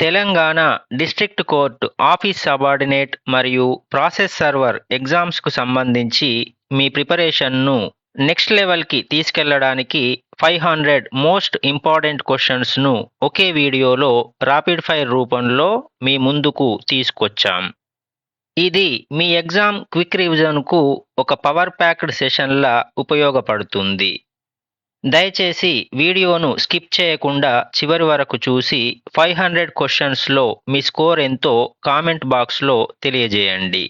Telangana district court office subordinate మరియు process server ఎగ్జామ్స్కు సంబంధించి మీ ప్రిపరేషన్ను next లెవెల్కి తీసుకెళ్లడానికి 500 మోస్ట్ ఇంపార్టెంట్ క్వశ్చన్స్ను ఒకే వీడియోలో రాపిడ్ ఫైర్ రూపంలో మీ ముందుకు తీసుకొచ్చాం. ఇది మీ ఎగ్జామ్ క్విక్ రివిజన్కు ఒక పవర్ ప్యాక్డ్ సెషన్లా ఉపయోగపడుతుంది. దయచేసి వీడియోను స్కిప్ చేయకుండా చివరి వరకు చూసి 500 క్వశ్చన్స్లో మీ స్కోర్ ఎంతో కామెంట్ బాక్స్లో తెలియజేయండి.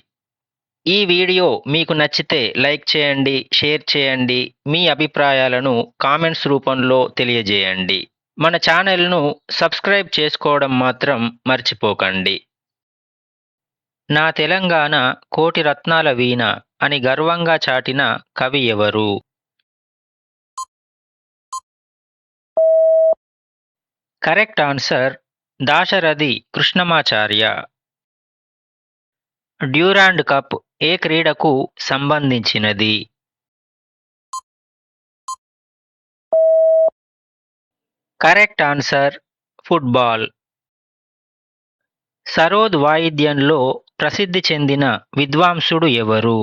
ఈ వీడియో మీకు నచ్చితే లైక్ చేయండి, షేర్ చేయండి, మీ అభిప్రాయాలను కామెంట్స్ రూపంలో తెలియజేయండి. మన ఛానల్ను సబ్స్క్రైబ్ చేసుకోవడం మాత్రం మర్చిపోకండి. నా తెలంగాణ కోటి రత్నాల వీణ అని గర్వంగా చాటిన కవి ఎవరు? Correct answer Dasarathi Krishnamacharya. Durand cup ఏ క్రీడకు సంబంధించినది? Correct answer football. సరోద్ వాయిద్యంలో ప్రసిద్ధి చెందిన విద్వాంసుడు ఎవరు?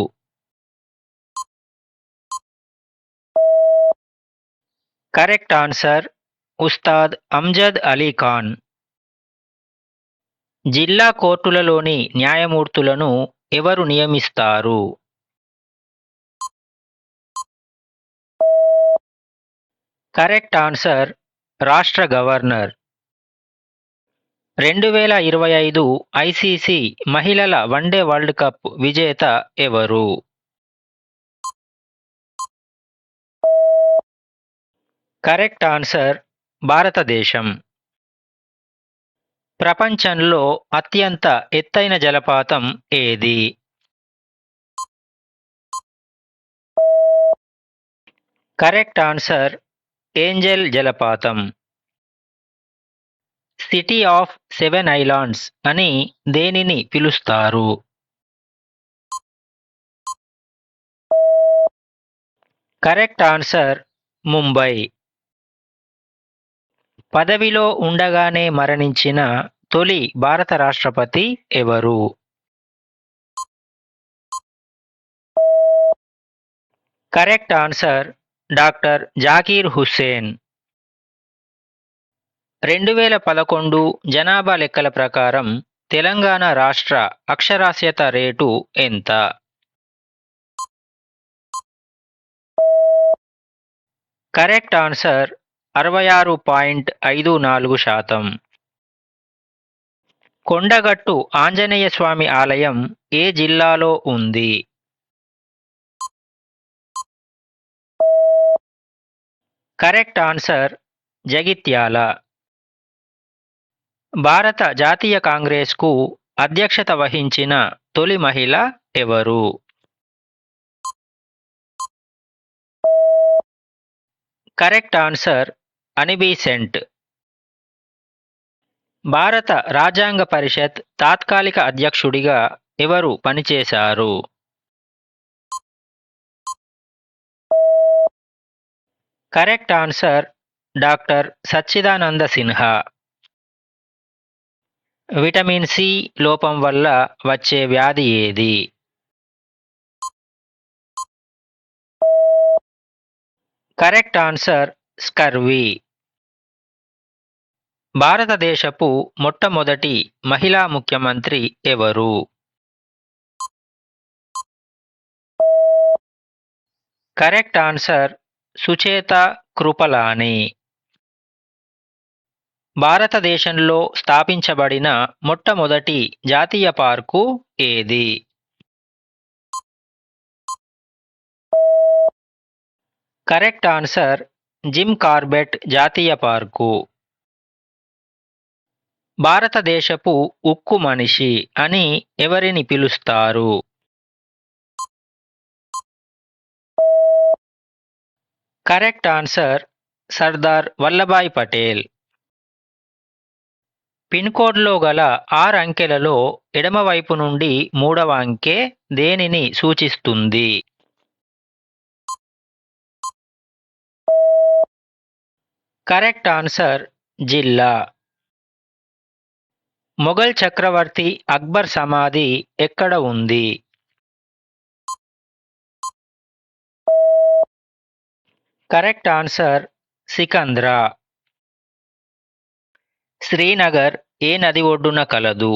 Correct answer Ustad Amjad Ali Khan. జిల్లా కోర్టులలోని న్యాయమూర్తులను ఎవరు నియమిస్తారు? కరెక్ట్ ఆన్సర్ రాష్ట్ర గవర్నర్. 2025 ఐసీసీ మహిళల వన్డే వరల్డ్ కప్ విజేత ఎవరు? కరెక్ట్ ఆన్సర్ భారతదేశం. ప్రపంచంలో అత్యంత ఎత్తైన జలపాతం ఏది? కరెక్ట్ ఆన్సర్ ఏంజెల్ జలపాతం. సిటీ ఆఫ్ 7 ఐలాండ్స్ అని దేనిని పిలుస్తారు? Correct answer Mumbai. పదవిలో ఉండగానే మరణించిన తొలి భారత రాష్ట్రపతి ఎవరు? Correct answer doctor Zakir Hussain. 2011 జనాభా లెక్కల ప్రకారం తెలంగాణ రాష్ట్ర అక్షరాస్యత రేటు ఎంత? Correct answer 66.54%. కొండగట్టు ఆంజనేయ స్వామి ఆలయం ఏ జిల్లాలో ఉంది? Correct answer Jagtial. భారత జాతీయ కాంగ్రెస్కు అధ్యక్షత వహించిన తొలి మహిళ ఎవరు? Correct answer Annie Besant. భారత రాజ్యాంగ పరిషత్ తాత్కాలిక అధ్యక్షుడిగా ఎవరు పనిచేశారు? Correct answer doctor Sachchidananda Sinha. Vitamin C లోపం వల్ల వచ్చే వ్యాధి ఏది? Correct answer scurvy. భారతదేశపు మొట్టమొదటి మహిళా ముఖ్యమంత్రి ఎవరు? Correct answer Sucheta Kripalani. భారతదేశంలో స్థాపించబడిన మొట్టమొదటి జాతీయ పార్కు ఏది? కరెక్ట్ ఆన్సర్ జిమ్ కార్బెట్ జాతీయ పార్కు. భారతదేశపు ఉక్కు మనిషి అని ఎవరిని పిలుస్తారు? Correct answer Sardar Vallabhbhai Patel. Pin కోడ్లో గల 6 అంకెలలో ఎడమవైపు నుండి 3వ అంకె దేనిని సూచిస్తుంది? కరెక్ట్ ఆన్సర్ జిల్లా. మొఘల్ చక్రవర్తి అక్బర్ సమాధి ఎక్కడ ఉంది? Correct answer Sikandra. శ్రీనగర్ ఏ నది ఒడ్డున కలదు?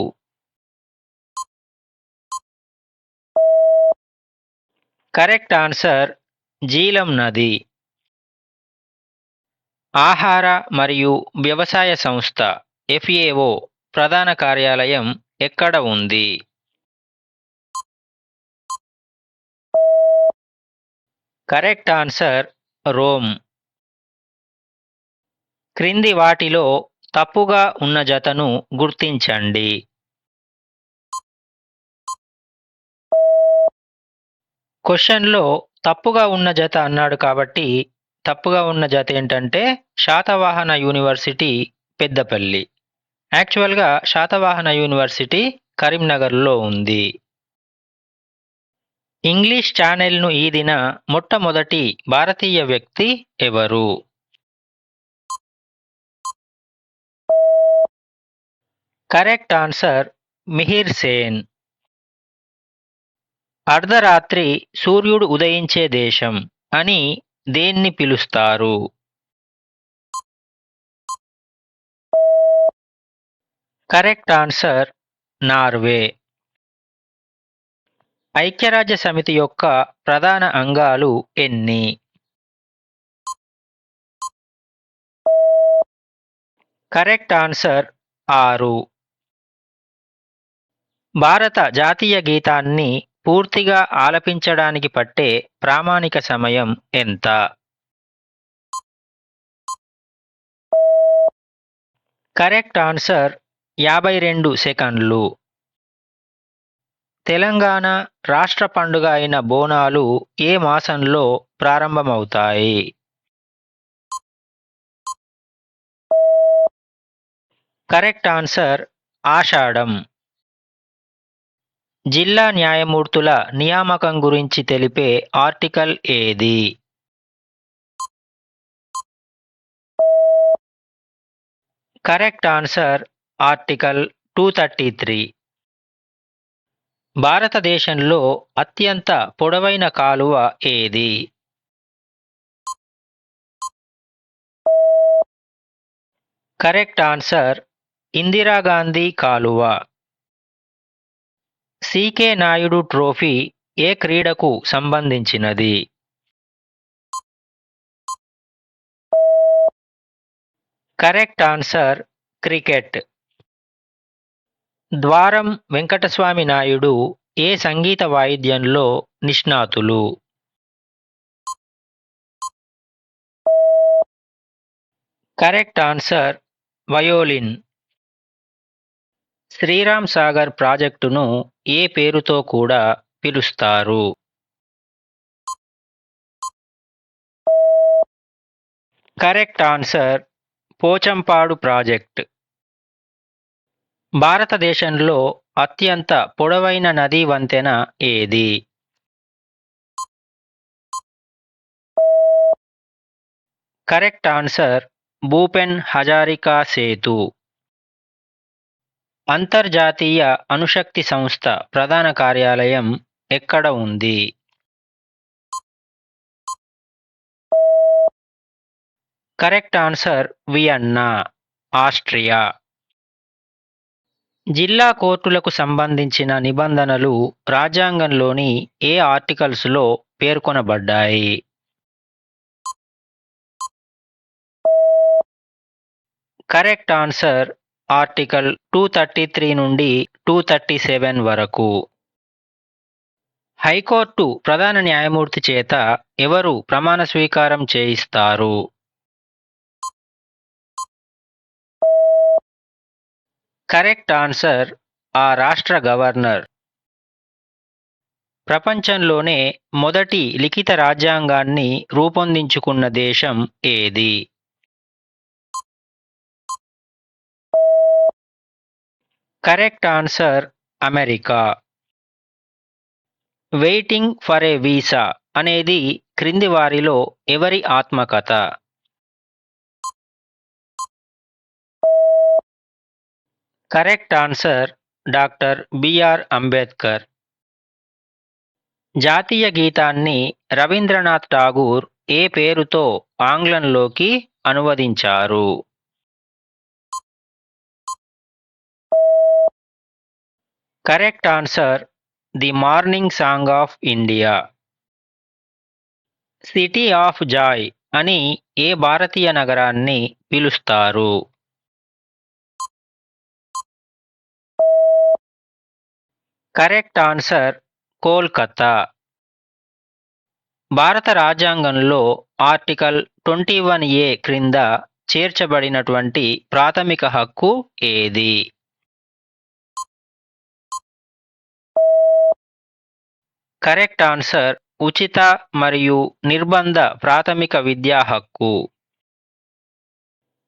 కరెక్ట్ ఆన్సర్ జీలం నది. ఆహార మరియు వ్యవసాయ సంస్థ FAO ప్రధాన కార్యాలయం ఎక్కడ ఉంది? Correct answer Rome. క్రింది వాటిలో తప్పుగా ఉన్న జతను గుర్తించండి. క్వశ్చన్లో తప్పుగా ఉన్న జత అన్నాడు కాబట్టి తప్పుగా ఉన్న జత ఏంటంటే శాతవాహన యూనివర్సిటీ పెద్దపల్లి. యాక్చువల్గా శాతవాహన యూనివర్సిటీ కరీంనగర్లో ఉంది. ఇంగ్లీష్ ఛానెల్ను ఈదిన మొట్టమొదటి భారతీయ వ్యక్తి ఎవరు? Correct answer Mihir Sen. అర్ధరాత్రి సూర్యుడు ఉదయించే దేశం అని దేన్ని పిలుస్తారు? Correct answer Norway. ఐక్యరాజ్య సమితి యొక్క ప్రధాన అంగాలు ఎన్ని? Correct answer 6. భారత జాతీయ గీతాన్ని పూర్తిగా ఆలపించడానికి పట్టే ప్రామాణిక సమయం ఎంత? కరెక్ట్ ఆన్సర్ 52 సెకన్లు. తెలంగాణ రాష్ట్ర పండుగ అయిన బోనాలు ఏ మాసంలో ప్రారంభమవుతాయి? కరెక్ట్ ఆన్సర్ ఆషాఢం. జిల్లా న్యాయమూర్తుల నియామకం గురించి తెలిపే ఆర్టికల్ ఏది? Correct answer article 233. భారతదేశంలో అత్యంత పొడవైన కాలువ ఏది? కరెక్ట్ ఆన్సర్ ఇందిరాగాంధీ కాలువ. సికే నాయుడు ట్రోఫీ ఏ క్రీడకు సంబంధించినది? Correct answer cricket. Dwaram Venkataswamy Naidu ఏ సంగీత వాయిద్యంలో నిష్ణాతులు? Correct answer violin. Sriram Sagar ప్రాజెక్టును ఏ పేరుతో కూడా పిలుస్తారు? Correct answer Pochampadu project. భారతదేశంలో అత్యంత పొడవైన నదీ వంతెన ఏది? Correct answer Bhupen Hazarika Setu. అంతర్జాతీయ అణుశక్తి సంస్థ ప్రధాన కార్యాలయం ఎక్కడ ఉంది? Correct answer Vienna, Austria. జిల్లా కోర్టులకు సంబంధించిన నిబంధనలు రాజ్యాంగంలోని ఏ ఆర్టికల్స్లో పేర్కొనబడ్డాయి? కరెక్ట్ ఆన్సర్ ఆర్టికల్ 233 నుండి 237 వరకు. హైకోర్టు ప్రధాన న్యాయమూర్తి చేత ఎవరు ప్రమాణ స్వీకారం చేయిస్తారు? కరెక్ట్ ఆన్సర్ ఆ రాష్ట్ర గవర్నర్. ప్రపంచంలోనే మొదటి లిఖిత రాజ్యాంగాన్ని రూపొందించుకున్న దేశం ఏది? Correct answer America. Waiting for a visa అనేది క్రింది వారిలో ఎవరి ఆత్మకథ? Correct answer doctor BR Ambedkar. జాతీయ గీతాన్ని రవీంద్రనాథ్ ఠాగూర్ ఏ పేరుతో ఆంగ్లంలోకి అనువదించారు? Correct answer the morning song of India. City of joy అని ఏ భారతీయ నగరాన్ని పిలుస్తారు? Correct answer Kolkata. భారత రాజ్యాంగంలో ఆర్టికల్ 21A క్రింద చేర్చబడినటువంటి ప్రాథమిక హక్కు ఏది? కరెక్ట్ ఆన్సర్ ఉచిత మరియు నిర్బంధ ప్రాథమిక విద్యా హక్కు.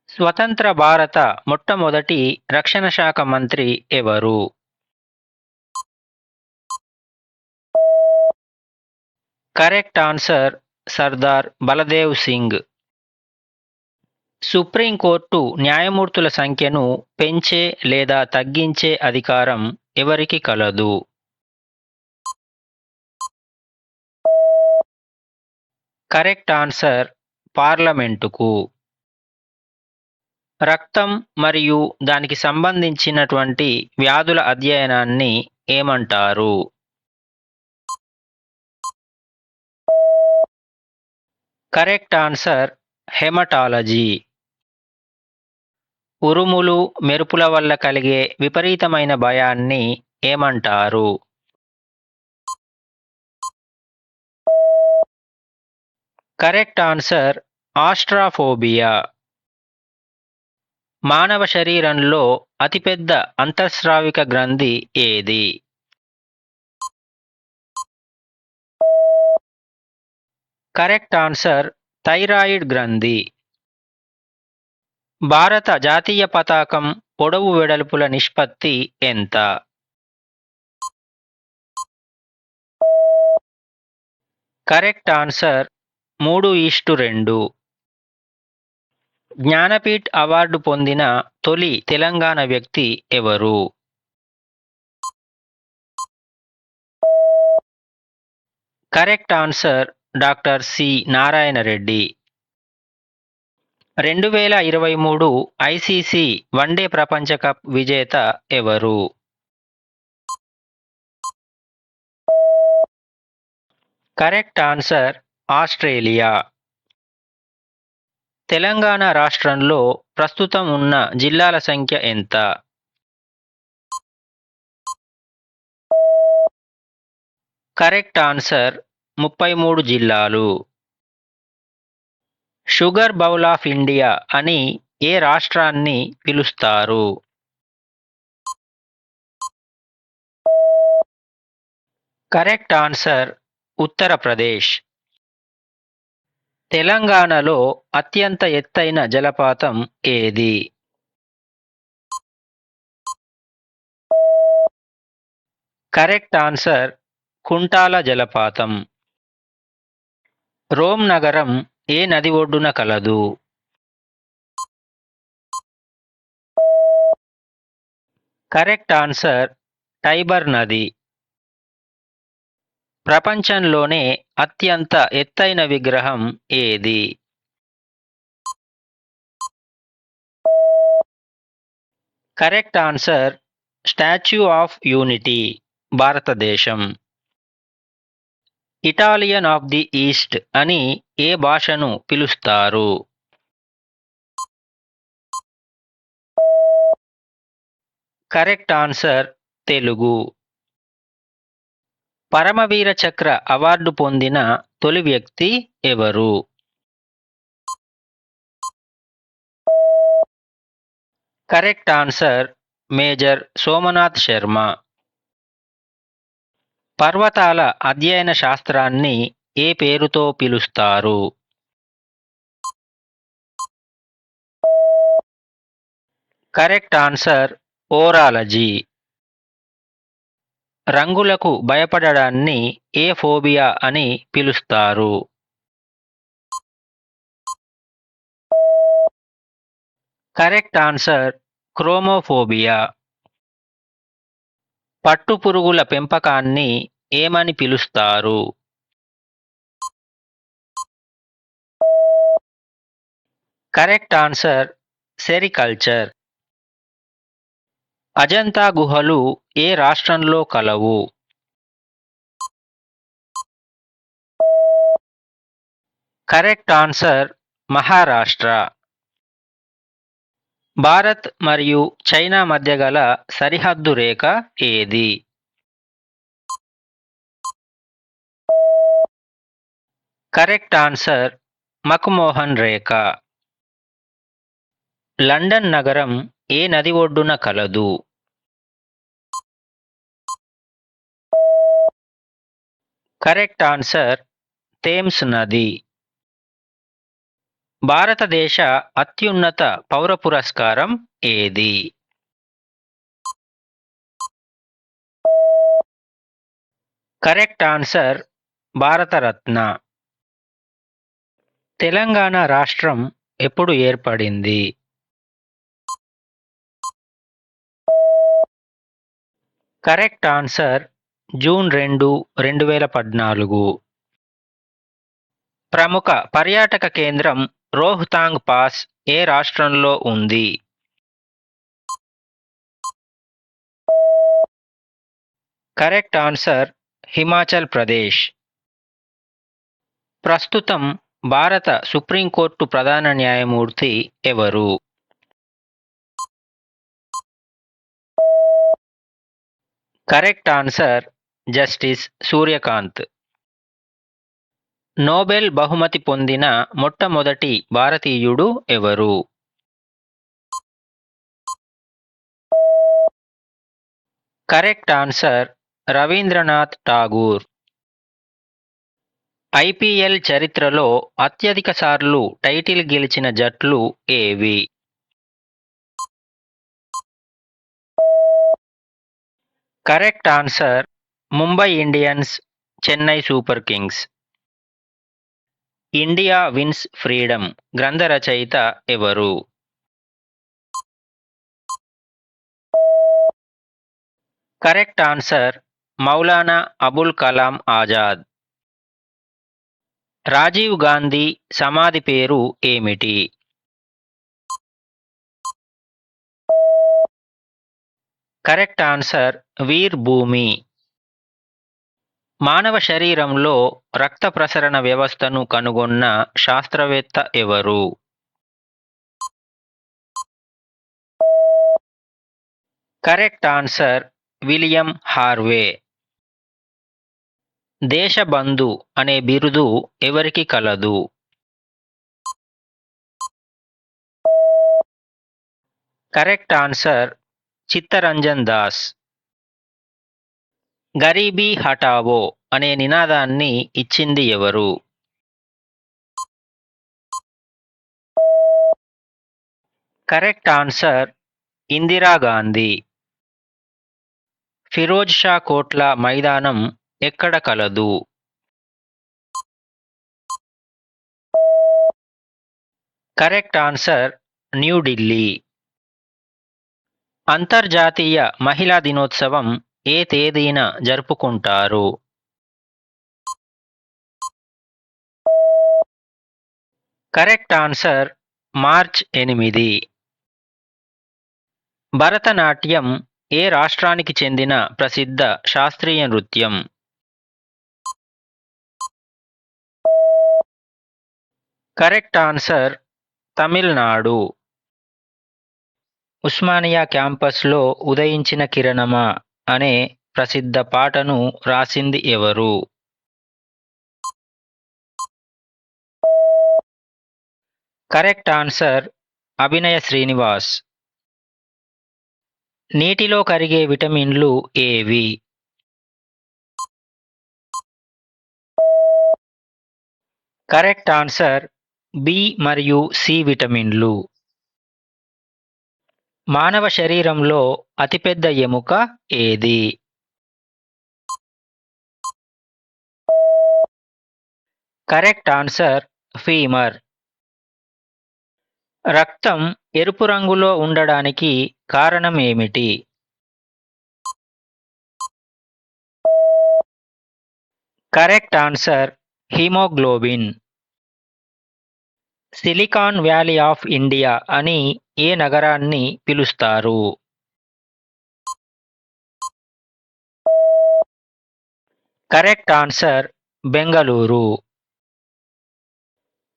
స్వతంత్ర భారత మొట్టమొదటి రక్షణ శాఖ మంత్రి ఎవరు? Correct answer Sardar Baldev Singh. Supreme court న్యాయమూర్తుల సంఖ్యను పెంచే లేదా తగ్గించే అధికారం ఎవరికి కలదు? కరెక్ట్ ఆన్సర్ పార్లమెంటుకు. రక్తం మరియు దానికి సంబంధించినటువంటి వ్యాధుల అధ్యయనాన్ని ఏమంటారు? Correct answer haematology. ఉరుములు మెరుపుల వల్ల కలిగే విపరీతమైన భయాన్ని ఏమంటారు? Correct answer astraphobia. మానవ శరీరంలో అతిపెద్ద అంతఃస్రావిక గ్రంథి ఏది? కరెక్ట్ ఆన్సర్ థైరాయిడ్ గ్రంథి. భారత జాతీయ పతాకం పొడవు వెడల్పుల నిష్పత్తి ఎంత? Correct answer 3:2. జ్ఞానపీఠ్ అవార్డు పొందిన తొలి తెలంగాణ వ్యక్తి ఎవరు? Correct answer doctor C Narayana Reddy. 2023 ICC one day ప్రపంచ కప్ విజేత ఎవరు? Correct answer Australia. తెలంగాణ రాష్ట్రంలో ప్రస్తుతం ఉన్న జిల్లాల సంఖ్య ఎంత? కరెక్ట్ ఆన్సర్ 33 జిల్లాలు. షుగర్ బౌల్ ఆఫ్ ఇండియా అని ఏ రాష్ట్రాన్ని పిలుస్తారు? Correct answer Uttar Pradesh. తెలంగాణలో అత్యంత ఎత్తైన జలపాతం ఏది? కరెక్ట్ ఆన్సర్ కుంటాల జలపాతం. రోమ్ నగరం ఏ నది ఒడ్డున కలదు? కరెక్ట్ ఆన్సర్ టైబర్ నది. ప్రపంచంలోనే అత్యంత ఎత్తైన విగ్రహం ఏది? Correct answer statue of unity, భారతదేశం. ఇటాలియన్ ఆఫ్ ది ఈస్ట్ అని ఏ భాషను పిలుస్తారు? Correct answer Telugu. పరమవీర చక్ర అవార్డు పొందిన తొలి వ్యక్తి ఎవరు? Correct answer major Somnath Sharma. పర్వతాల అధ్యయన శాస్త్రాన్ని ఏ పేరుతో పిలుస్తారు? Correct answer orology. రంగులకు భయపడడాన్ని ఏ ఫోబియా అని పిలుస్తారు? Correct answer chromophobia. పట్టుపురుగుల పెంపకాన్ని ఏమని పిలుస్తారు? Correct answer sericulture. అజంతా గుహలు ఏ రాష్ట్రంలో కలవు? Correct answer Maharashtra. భారత్ మరియు చైనా మధ్య గల సరిహద్దు రేఖ ఏది? కరెక్ట్ ఆన్సర్ మక్మోహన్ రేఖ. లండన్ నగరం ఏ నది ఒడ్డున కలదు? కరెక్ట్ ఆన్సర్ థేమ్స్ నది. భారతదేశ అత్యున్నత పౌర పురస్కారం ఏది? Correct answer Bharat Ratna. తెలంగాణ రాష్ట్రం ఎప్పుడు ఏర్పడింది? Correct answer June 2, 2014. ప్రముఖ పర్యాటక కేంద్రం రోహ్తాంగ్ పాస్ ఏ రాష్ట్రంలో ఉంది? Correct answer Himachal Pradesh. ప్రస్తుతం భారత సుప్రీంకోర్టు ప్రధాన న్యాయమూర్తి ఎవరు? Correct answer justice Surya Kant. Nobel బహుమతి పొందిన మొట్టమొదటి భారతీయుడు ఎవరు? Correct answer Rabindranath Tagore. IPL చరిత్రలో అత్యధిక సార్లు టైటిల్ గెలిచిన జట్లు ఏవి? Correct answer Mumbai Indians, Chennai Super Kings. India wins freedom గ్రంథ రచయిత ఎవరు? Correct answer Maulana Abul Kalam Azad. రాజీవ్ గాంధీ సమాధి పేరు ఏమిటి? కరెక్ట్ ఆన్సర్ వీర్ భూమి. మానవ శరీరంలో రక్త ప్రసరణ వ్యవస్థను కనుగొన్న శాస్త్రవేత్త ఎవరు? Correct answer William Harvey. Deshbandhu అనే బిరుదు ఎవరికి కలదు? Correct answer Chittaranjan Das. గరీబీ హఠావో అనే నినాదాన్ని ఇచ్చింది ఎవరు? Correct answer Indira Gandhi. ఫిరోజ్ షా కోట్ల మైదానం ఎక్కడ కలదు? Correct answer New Delhi. అంతర్జాతీయ మహిళా దినోత్సవం ఏ తేదీన జరుపుకుంటారు? Correct answer March 8. భరతనాట్యం ఏ రాష్ట్రానికి చెందిన ప్రసిద్ధ శాస్త్రీయ నృత్యం? Correct answer Tamil Nadu. ఉస్మానియా క్యాంపస్లో ఉదయించిన కిరణమా అనే ప్రసిద్ధ పాటను రాసింది ఎవరు? కరెక్ట్ ఆన్సర్ అభినయ శ్రీనివాస్. నీటిలో కరిగే విటమిన్లు ఏవి? కరెక్ట్ ఆన్సర్ బి మరియు సి విటమిన్లు. మానవ శరీరంలో అతిపెద్ద ఎముక ఏది? Correct answer femur. రక్తం ఎరుపు రంగులో ఉండడానికి కారణం ఏమిటి? Correct answer haemoglobin. Silicon valley of India అని ఏ నగరాన్ని పిలుస్తారు? Correct answer Bengaluru.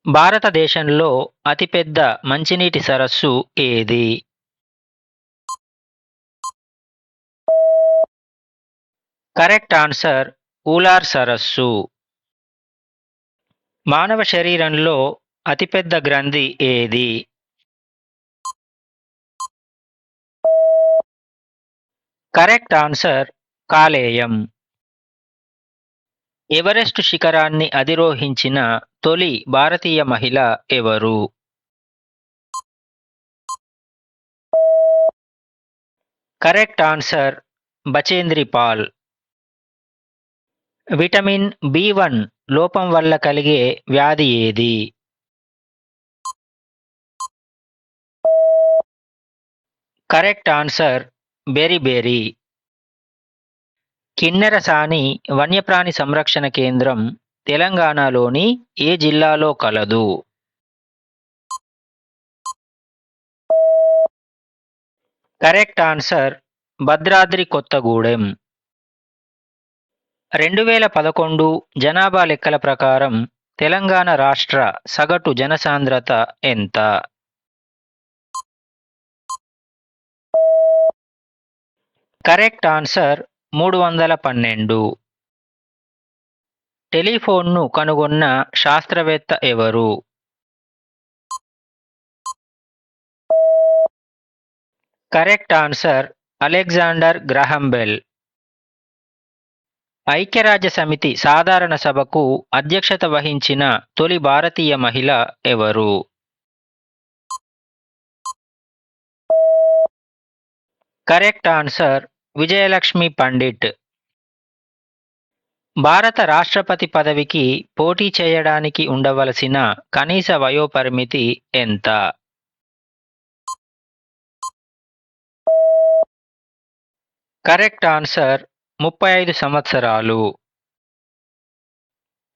భారతదేశంలో అతిపెద్ద మంచినీటి సరస్సు ఏది? కరెక్ట్ ఆన్సర్ ఊలార్ సరస్సు. మానవ శరీరంలో అతిపెద్ద గ్రంథి ఏది? కరెక్ట్ ఆన్సర్ కాలేయం. ఎవరెస్ట్ శిఖరాన్ని అధిరోహించిన తొలి భారతీయ మహిళ ఎవరు? Correct answer Bachendri Pal. Vitamin B one లోపం వల్ల కలిగే వ్యాధి ఏది? Correct answer beriberi. కిన్నెరసాని వన్యప్రాణి సంరక్షణ కేంద్రం తెలంగాణలోని ఏ జిల్లాలో కలదు? Correct answer Bhadradri Kothagudem. 2011 జనాభా లెక్కల ప్రకారం తెలంగాణ రాష్ట్ర సగటు జనసాంద్రత ఎంత? Correct answer 312. టెలిఫోన్ను కనుగొన్న శాస్త్రవేత్త ఎవరు? Correct answer Alexander Graham Bell. ఐక్యరాజ్య సమితి సాధారణ సభకు అధ్యక్షత వహించిన తొలి భారతీయ మహిళ ఎవరు? Correct answer Vijayalakshmi Pandit. భారత రాష్ట్రపతి పదవికి పోటీ చేయడానికి ఉండవలసిన కనీస వయోపరిమితి ఎంత? కరెక్ట్ ఆన్సర్ 35 సంవత్సరాలు.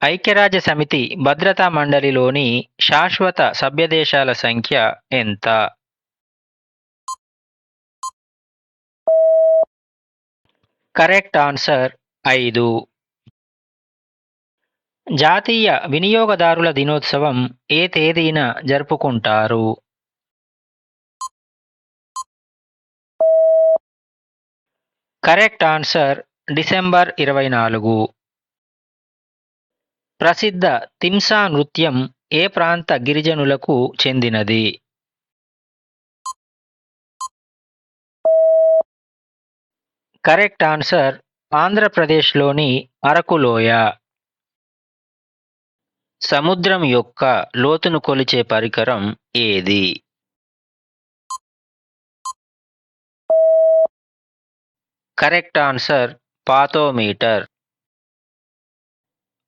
ఐక్యరాజ్య సమితి భద్రతా మండలిలోని శాశ్వత సభ్యదేశాల సంఖ్య ఎంత? Correct answer 5. జాతీయ వినియోగదారుల దినోత్సవం ఏ తేదీన జరుపుకుంటారు? Correct answer December 24. ప్రసిద్ధ తింసా నృత్యం ఏ ప్రాంత గిరిజనులకు చెందినది? కరెక్ట్ ఆన్సర్ ఆంధ్రప్రదేశ్లోని అరకులోయ. సముద్రం యొక్క లోతును కొలిచే పరికరం ఏది? Correct answer పాతోమీటర్.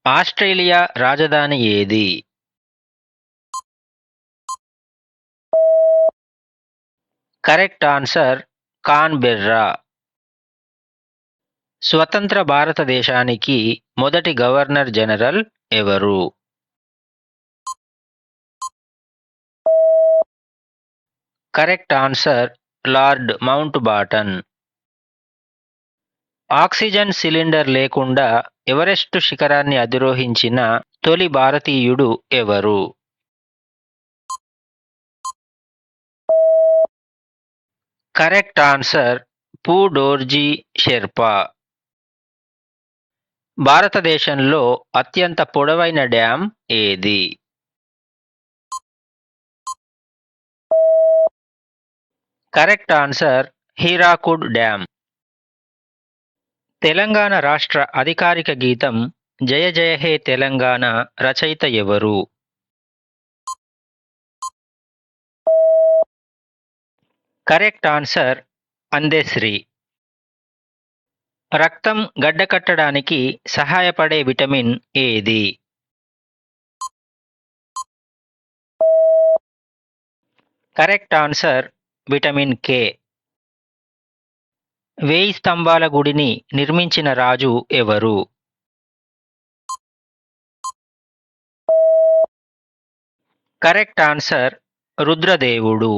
ఆస్ట్రేలియా రాజధాని ఏది? Correct answer Canberra. స్వతంత్ర భారతదేశానికి మొదటి గవర్నర్ జనరల్ ఎవరు? Correct answer Lord Mountbatten. Oxygen cylinder లేకుండా ఎవరెస్టు శిఖరాన్ని అధిరోహించిన తొలి భారతీయుడు ఎవరు? Correct answer Phu Dorji Sherpa. భారతదేశంలో అత్యంత పొడవైన డ్యాం ఏది? Correct answer Hirakud dam. Telangana రాష్ట్ర అధికారిక గీతం జయ జయ హే తెలంగాణ రచయిత ఎవరు? Correct answer Andesri. రక్తం గడ్డకట్టడానికి సహాయపడే విటమిన్ ఏది? Correct answer vitamin K. 1000 స్తంభాల గుడిని నిర్మించిన రాజు ఎవరు? Correct answer రుద్రదేవుడు.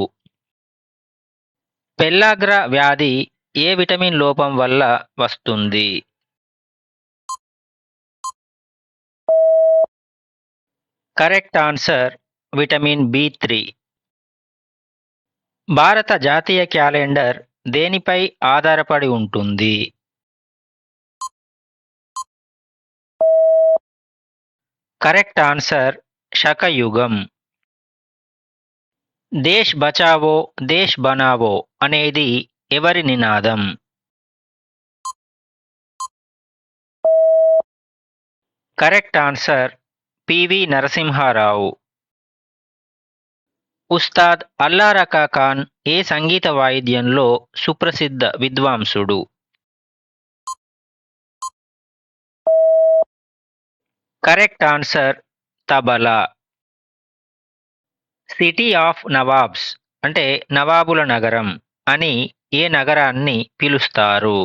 పెల్లాగ్ర వ్యాధి ఏ విటమిన్ లోపం వల్ల వస్తుంది? కరెక్ట్ ఆన్సర్ విటమిన్ బి3. భారత జాతీయ క్యాలెండర్ దేనిపై ఆధారపడి ఉంటుంది? కరెక్ట్ ఆన్సర్ శకయుగం. దేశ్ బచావో దేశ్ బనావో అనేది ఎవరి నినాదం? Correct answer PV Narasimha Rao. Ustad Alla Rakha Khan ఏ సంగీత వాయిద్యంలో సుప్రసిద్ధ విద్వాంసుడు? Correct answer tabla. City of nawabs అంటే నవాబుల నగరం అని ఏ నగరాన్ని పిలుస్తారు?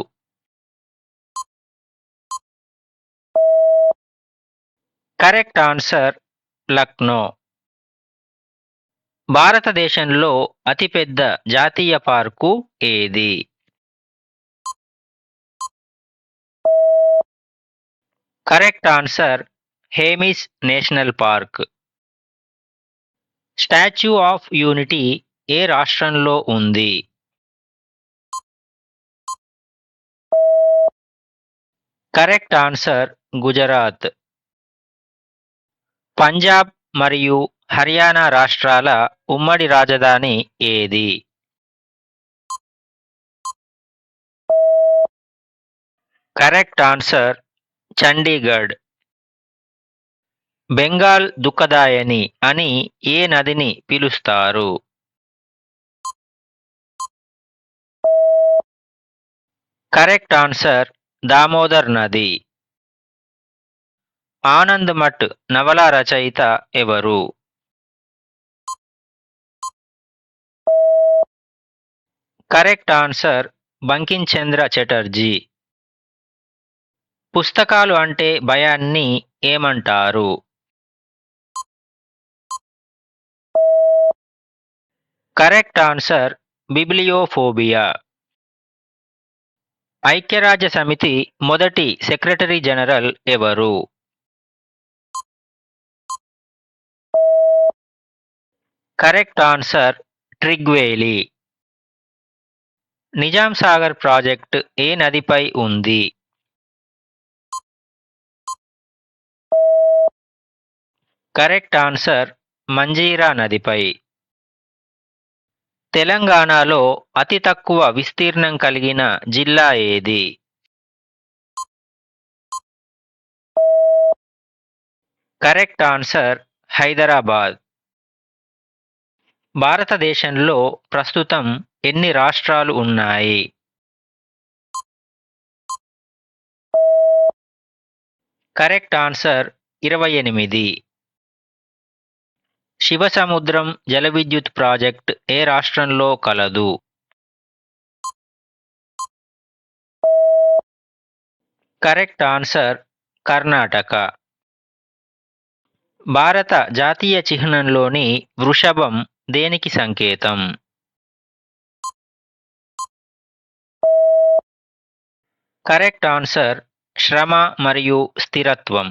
Correct answer Lucknow. భారతదేశంలో అతిపెద్ద జాతీయ పార్కు ఏది? Correct answer Hemis national park. Statue of unity ఏ రాష్ట్రంలో ఉంది? Correct answer Gujarat. పంజాబ్ మరియు హర్యానా రాష్ట్రాల ఉమ్మడి రాజధాని ఏది? Correct answer Chandigarh. బెంగాల్ దుఃఖదాయని అని ఏ నదిని పిలుస్తారు? కరెక్ట్ ఆన్సర్ దామోదర్ నది. ఆనంద్ మఠ్ నవల రచయిత ఎవరు? Correct answer Bankim Chandra Chatterjee. పుస్తకాలు అంటే భయాన్ని ఏమంటారు? Correct answer bibliophobia. ఐక్యరాజ్య సమితి మొదటి సెక్రటరీ జనరల్ ఎవరు? Correct answer Trygve Lie. Nizam Sagar project ఏ నదిపై ఉంది? కరెక్ట్ ఆన్సర్ మంజీరా నదిపై. తెలంగాణలో అతి తక్కువ విస్తీర్ణం కలిగిన జిల్లా ఏది? Correct answer Hyderabad. భారతదేశంలో ప్రస్తుతం ఎన్ని రాష్ట్రాలు ఉన్నాయి? Correct answer 28. శివసముద్రం జల విద్యుత్ ప్రాజెక్ట్ ఏ రాష్ట్రంలో కలదు? Correct answer Karnataka. భారత జాతీయ చిహ్నంలోని వృషభం దేనికి సంకేతం? కరెక్ట్ ఆన్సర్ శ్రమ మరియు స్థిరత్వం.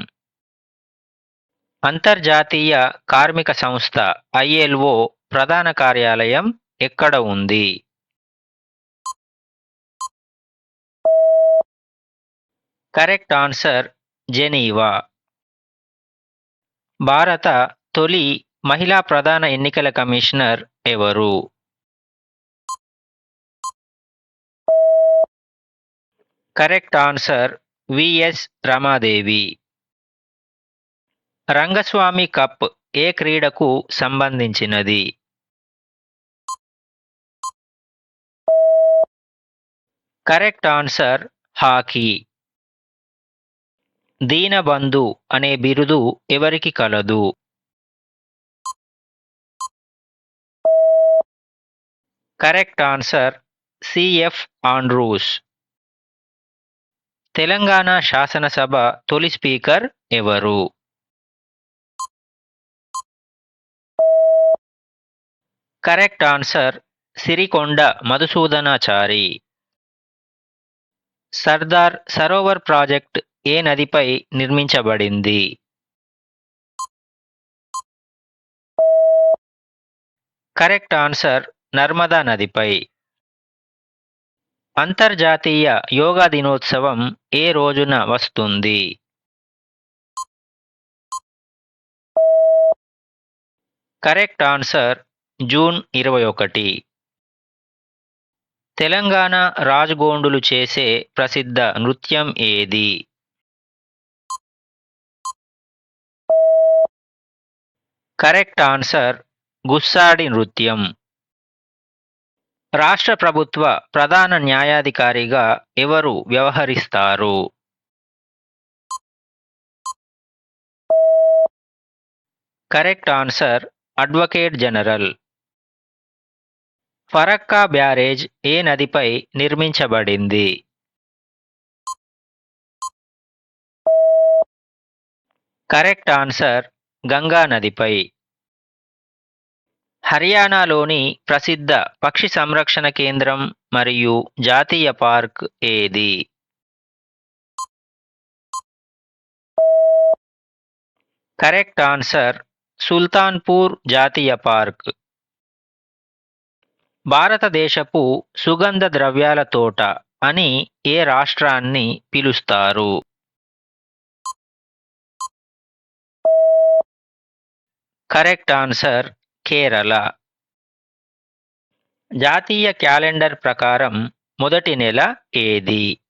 అంతర్జాతీయ కార్మిక సంస్థ ILO ప్రధాన కార్యాలయం ఎక్కడ ఉంది? Correct answer Geneva. భారత తొలి మహిళా ప్రధాన ఎన్నికల కమిషనర్ ఎవరు? Correct answer VS Ramadevi. Rangaswamy cup ఏ క్రీడకు సంబంధించినది? Correct answer hockey. దీనబంధు అనే బిరుదు ఎవరికి కలదు? Correct answer CF Andrews. Telangana శాసనసభ తొలి స్పీకర్ ఎవరు? Correct answer Sirikonda Madhusudhanachary. Sardar Sarovar project ఏ నదిపై నిర్మించబడింది? కరెక్ట్ ఆన్సర్ నర్మదా నదిపై. అంతర్జాతీయ యోగా దినోత్సవం ఏ రోజున వస్తుంది? Correct answer June 21. తెలంగాణ రాజగోండులు చేసే ప్రసిద్ధ నృత్యం ఏది? కరెక్ట్ ఆన్సర్ గుస్సాడి నృత్యం. రాష్ట్ర ప్రభుత్వ ప్రధాన న్యాయాధికారిగా ఎవరు వ్యవహరిస్తారు? Correct answer advocate general. Farakka barrage ఏ నదిపై నిర్మించబడింది? కరెక్ట్ ఆన్సర్ గంగా నదిపై. హర్యానాలోని ప్రసిద్ధ పక్షి సంరక్షణ కేంద్రం మరియు జాతీయ పార్క్ ఏది? కరెక్ట్ ఆన్సర్ సుల్తాన్పూర్ జాతీయ పార్క్. భారతదేశపు సుగంధ ద్రవ్యాల తోట అని ఏ రాష్ట్రాన్ని పిలుస్తారు? Correct answer Kerala. జాతీయ క్యాలెండర్ ప్రకారం మొదటి నెల ఏది?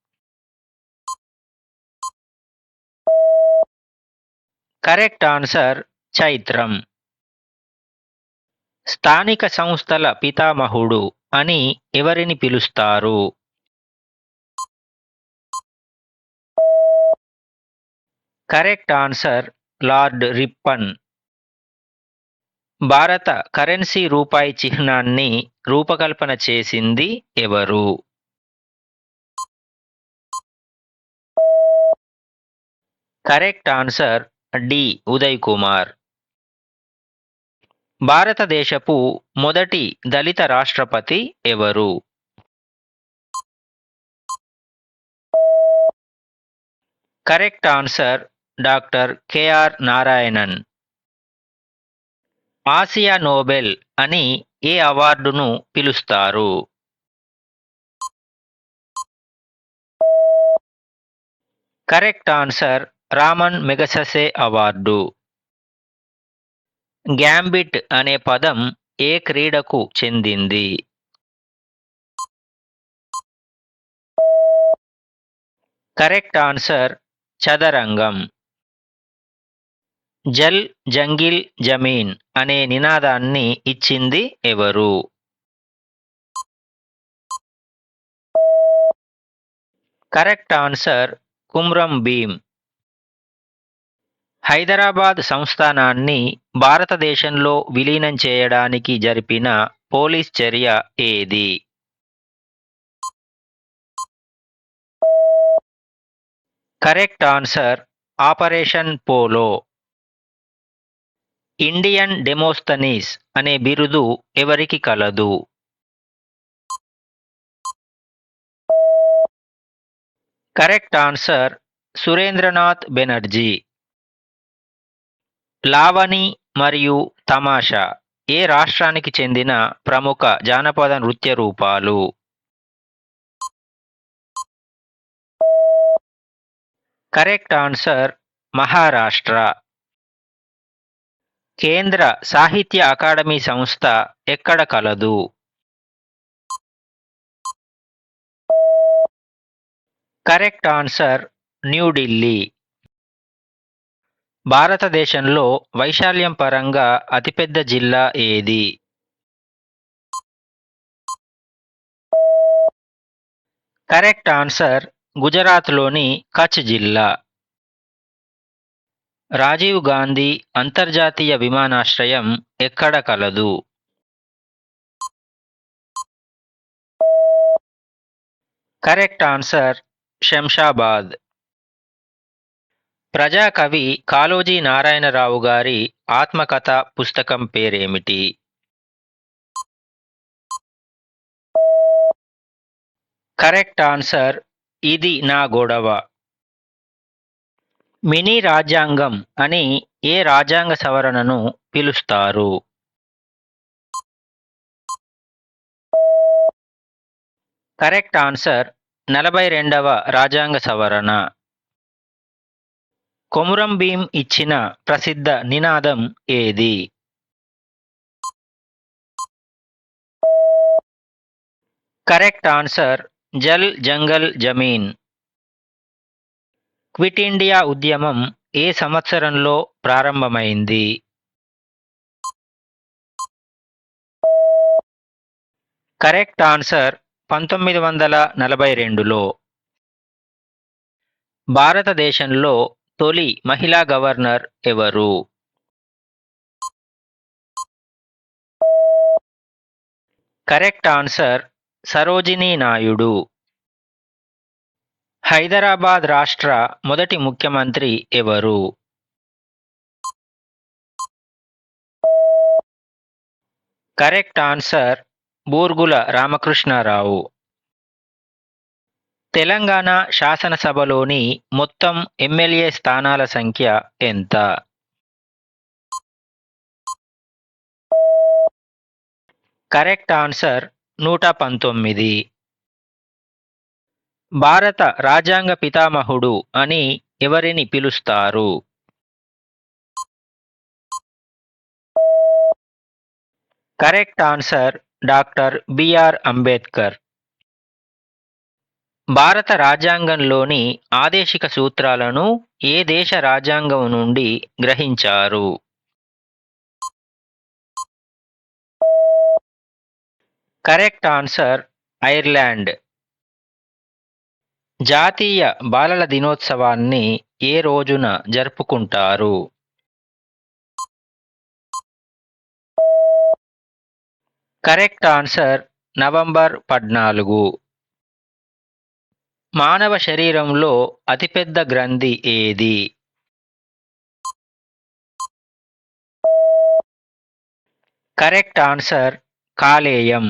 కరెక్ట్ ఆన్సర్ చైత్రం. స్థానిక సంస్థల పితామహుడు అని ఎవరిని పిలుస్తారు? Correct answer Lord Ripon. భారత కరెన్సీ రూపాయి చిహ్నాన్ని రూపకల్పన చేసింది ఎవరు? Correct answer D Uday Kumar. భారతదేశపు మొదటి దళిత రాష్ట్రపతి ఎవరు? Correct answer doctor KR Narayanan. Asia Nobel అని ఏ అవార్డును పిలుస్తారు? Correct answer Ramon Magsaysay award. Gambit అనే పదం ఏ క్రీడకు చెందింది? కరెక్ట్ ఆన్సర్ చదరంగం. జల్ జంగిల్ జమీన్ అనే నినాదాన్ని ఇచ్చింది ఎవరు? Correct answer Kumram Bheem. హైదరాబాద్ సంస్థానాన్ని భారతదేశంలో విలీనం చేయడానికి జరిపిన పోలీస్ చర్య ఏది? Correct answer Operation Polo. Indian Demosthenes అనే బిరుదు ఎవరికి కలదు? Correct answer Surendranath Banerjee. లావణి మరియు తమాషా ఏ రాష్ట్రానికి చెందిన ప్రముఖ జానపద నృత్య రూపాలు? Correct answer Maharashtra. కేంద్ర సాహిత్య అకాడమీ సంస్థ ఎక్కడ కలదు? Correct answer New Delhi. భారతదేశంలో వైశాల్యం పరంగా అతిపెద్ద జిల్లా ఏది? కరెక్ట్ ఆన్సర్ గుజరాత్లోని కచ్ జిల్లా. రాజీవ్ గాంధీ అంతర్జాతీయ విమానాశ్రయం ఎక్కడ కలదు? Correct answer Shamshabad. ప్రజాకవి కాళోజీ నారాయణరావు గారి ఆత్మకథ పుస్తకం పేరేమిటి? Correct answer. ఇది నా గొడవ. మినీ రాజ్యాంగం అని ఏ రాజ్యాంగ సవరణను పిలుస్తారు? Correct answer. 42వ రాజ్యాంగ సవరణ. కొమురం భీం ఇచ్చిన ప్రసిద్ధ నినాదం ఏది? Correct answer. జల్ జంగల్ జమీన్. క్విట్ ఇండియా ఉద్యమం ఏ సంవత్సరంలో ప్రారంభమైంది? Correct answer. 1942లో. భారతదేశంలో తొలి మహిళా గవర్నర్ ఎవరు? Correct answer. సరోజినీ నాయుడు. హైదరాబాద్ రాష్ట్ర మొదటి ముఖ్యమంత్రి ఎవరు? Correct answer. బూర్గుల రామకృష్ణారావు. తెలంగాణ శాసనసభలోని మొత్తం ఎమ్మెల్యే స్థానాల సంఖ్య ఎంత? Correct answer. 119. భారత రాజ్యాంగ పితామహుడు అని ఎవరిని పిలుస్తారు? Correct answer. Doctor BR Ambedkar. భారత రాజ్యాంగంలోని ఆదేశిక సూత్రాలను ఏ దేశ రాజ్యాంగం నుండి గ్రహించారు? Correct answer. ఐర్లాండ్. జాతీయ బాలల దినోత్సవాన్ని ఏ రోజున జరుపుకుంటారు? Correct answer. నవంబర్ 14. మానవ శరీరంలో అతిపెద్ద గ్రంథి ఏది? Correct answer. కాలేయం.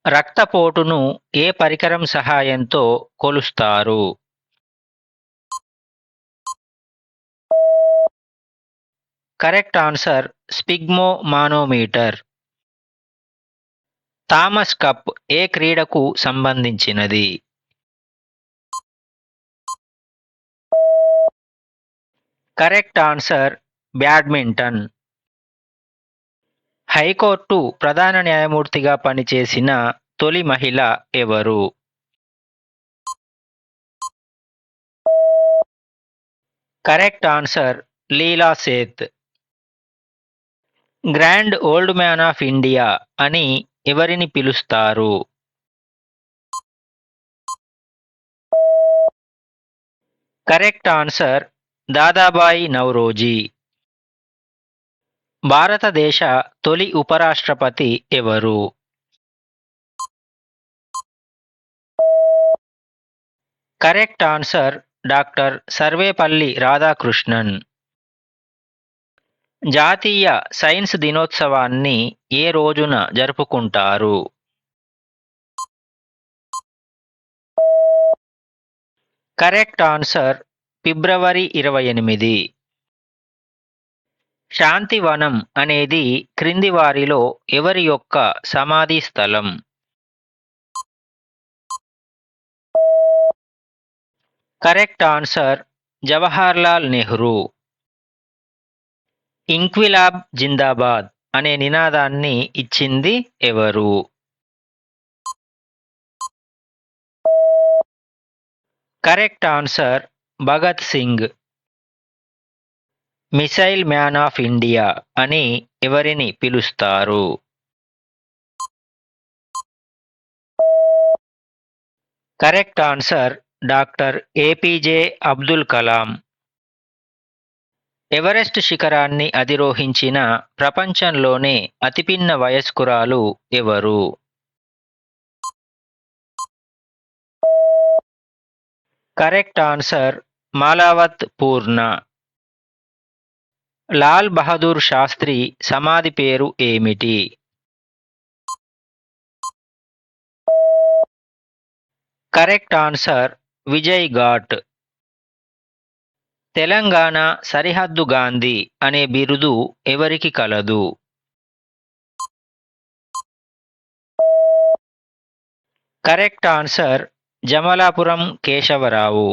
రక్తపోటును ఏ పరికరం సహాయంతో కొలుస్తారు? Correct answer. Sphygmomanometer. Thomas cup ఏ క్రీడకు సంబంధించినది? Correct answer. బ్యాడ్మింటన్. హైకోర్టు ప్రధాన న్యాయమూర్తిగా పనిచేసిన తొలి మహిళ ఎవరు? Correct answer. Leela Seth. Grand old man of India అని ఎవరిని పిలుస్తారు? Correct answer. దాదాబాయి నౌరోజీ. భారతదేశ తొలి ఉపరాష్ట్రపతి ఎవరు? Correct answer. Doctor Sarvepalli Radhakrishnan. జాతీయ సైన్స్ దినోత్సవాన్ని ఏ రోజున జరుపుకుంటారు? Correct answer. ఫిబ్రవరి 28. శాంతివనం అనేది క్రింది వారిలో ఎవరి యొక్క సమాధి స్థలం? Correct answer. జవహర్లాల్ నెహ్రూ. ఇంక్విలాబ్ జిందాబాద్ అనే నినాదాన్ని ఇచ్చింది ఎవరు? Correct answer. Bhagat Singh. Missile man of India అని ఎవరిని పిలుస్తారు? Correct answer. Doctor APJ Abdul Kalam. Everest శిఖరాన్ని అధిరోహించిన ప్రపంచంలోనే అతిపిన్న వయస్కురాలు ఎవరు? Correct answer. మాలావత్ పూర్ణ. లాల్ బహదూర్ శాస్త్రి సమాధి పేరు ఏమిటి? Correct answer Vijay Ghat. తెలంగాణ సరిహద్దు గాంధీ అనే బిరుదు ఎవరికి కలదు? Correct answer Jamalapuram Keshava Rao.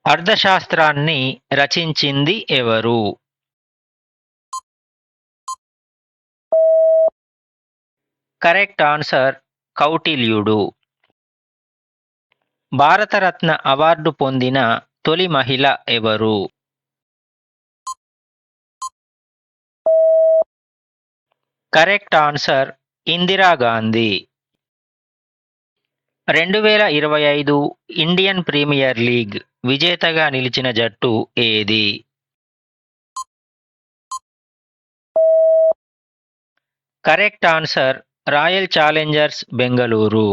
అర్థశాస్త్రాన్ని రచించింది ఎవరు? కరెక్ట్ ఆన్సర్ కౌటిల్యుడు. భారతరత్న అవార్డు పొందిన తొలి మహిళ ఎవరు? Correct answer Indira Gandhi. 2025 Indian Premier League విజేతగా నిలిచిన జట్టు ఏది? Correct answer Royal Challengers Bengaluru.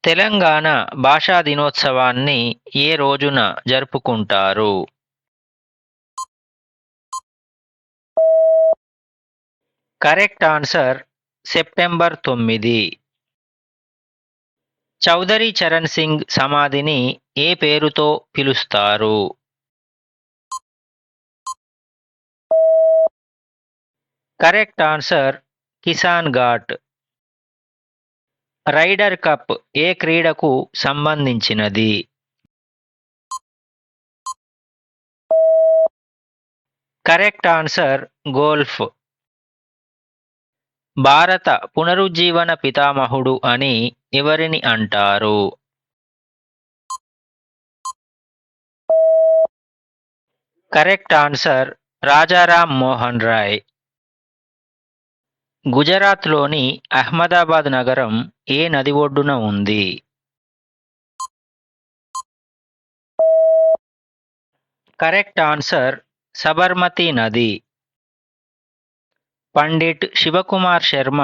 Telangana భాషా దినోత్సవాన్ని ఏ రోజున జరుపుకుంటారు? Correct answer September 9. Chaudhary Charan Singh సమాధిని ఏ పేరుతో పిలుస్తారు? Correct answer Kisan Ghat. Ryder cup ఏ క్రీడకు సంబంధించినది? Correct answer golf. భారత పునరుజ్జీవన పితామహుడు అని ఎవరిని అంటారు? Correct answer Rajaram Mohan Roy. గుజరాత్లోని అహ్మదాబాద్ నగరం ఏ నది ఒడ్డున ఉంది? కరెక్ట్ ఆన్సర్ సబర్మతి నది. పండిట్ శివకుమార్ శర్మ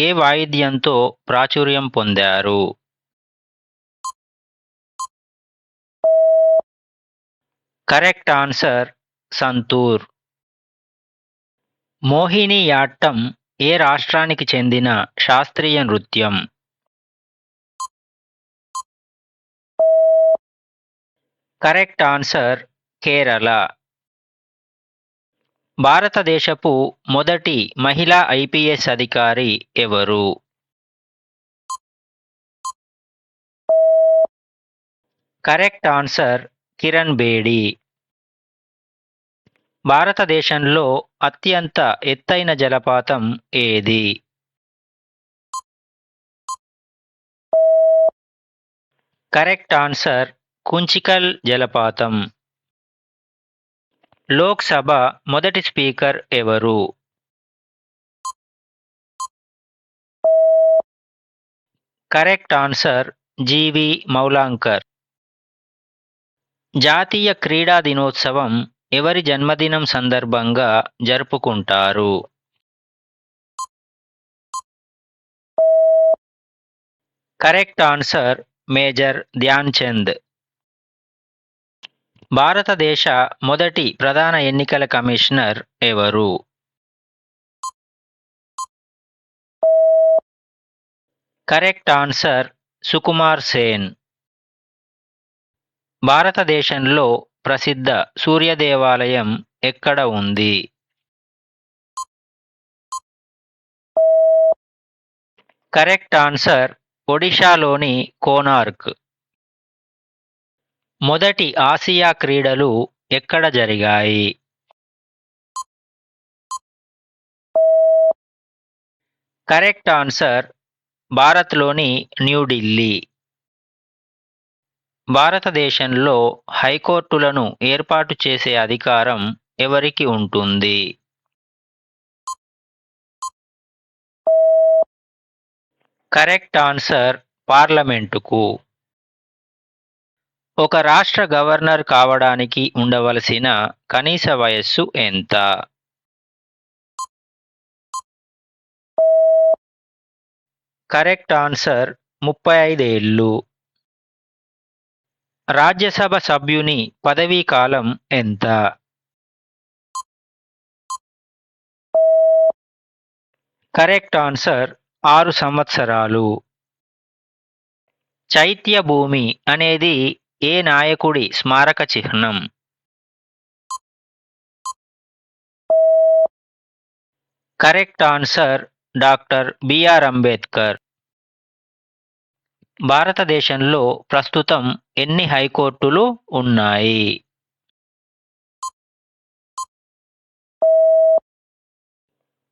ఏ వాయిద్యంతో ప్రాచుర్యం పొందారు? Correct answer santoor. మోహినియాట్టం ఏ రాష్ట్రానికి చెందిన శాస్త్రీయ నృత్యం? Correct answer Kerala. భారతదేశపు మొదటి మహిళా ఐపీఎస్ అధికారి ఎవరు? Correct answer Kiran Bedi. భారతదేశంలో అత్యంత ఎత్తైన జలపాతం ఏది? కరెక్ట్ ఆన్సర్ కుంచికల్ జలపాతం. లోక్సభ మొదటి స్పీకర్ ఎవరు? Correct answer G V Mavalankar. జాతీయ క్రీడా దినోత్సవం ఎవరి జన్మదినం సందర్భంగా జరుపుకుంటారు? Correct answer major Dhyan Chand. భారతదేశ మొదటి ప్రధాన ఎన్నికల కమిషనర్ ఎవరు? Correct answer Sukumar Sen. భారతదేశంలో ప్రసిద్ధ సూర్య దేవాలయం ఎక్కడ ఉంది? కరెక్ట్ ఆన్సర్ ఒడిషాలోని కోనార్క్. మొదటి ఆసియా క్రీడలు ఎక్కడ జరిగాయి? కరెక్ట్ ఆన్సర్ భారత్లోని న్యూఢిల్లీ. భారతదేశంలో హైకోర్టులను ఏర్పాటు చేసే అధికారం ఎవరికి ఉంటుంది? కరెక్ట్ ఆన్సర్ పార్లమెంటుకు. ఒక రాష్ట్ర గవర్నర్ కావడానికి ఉండవలసిన కనీస వయస్సు ఎంత? కరెక్ట్ ఆన్సర్ 35 ఏళ్ళు. రాజ్యసభ సభ్యుని పదవీ కాలం ఎంత? కరెక్ట్ ఆన్సర్ 6 సంవత్సరాలు. చైత్య భూమి అనేది ఏ నాయకుడి స్మారక చిహ్నం? Correct answer doctor BR Ambedkar. భారతదేశంలో ప్రస్తుతం ఎన్ని హైకోర్టులు ఉన్నాయి?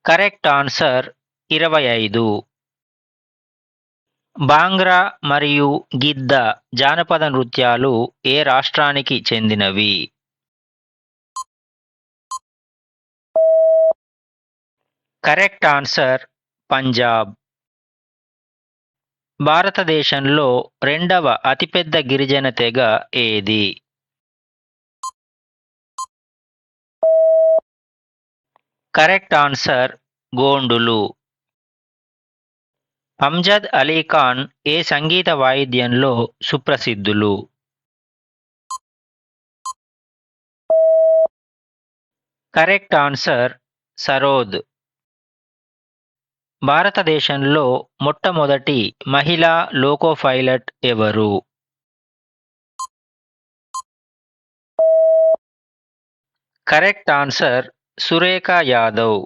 Correct answer 25. భాంగ్రా మరియు గిద్ద జానపద నృత్యాలు ఏ రాష్ట్రానికి చెందినవి? Correct answer Punjab. భారతదేశంలో రెండవ అతిపెద్ద గిరిజన తెగ ఏది? కరెక్ట్ ఆన్సర్ గోండులు. అమ్జద్ అలీ ఖాన్ ఏ సంగీత వాయిద్యంలో సుప్రసిద్ధులు? Correct answer sarod. భారతదేశంలో మొట్టమొదటి మహిళా లోకో పైలట్ ఎవరు? Correct answer Surekha Yadav.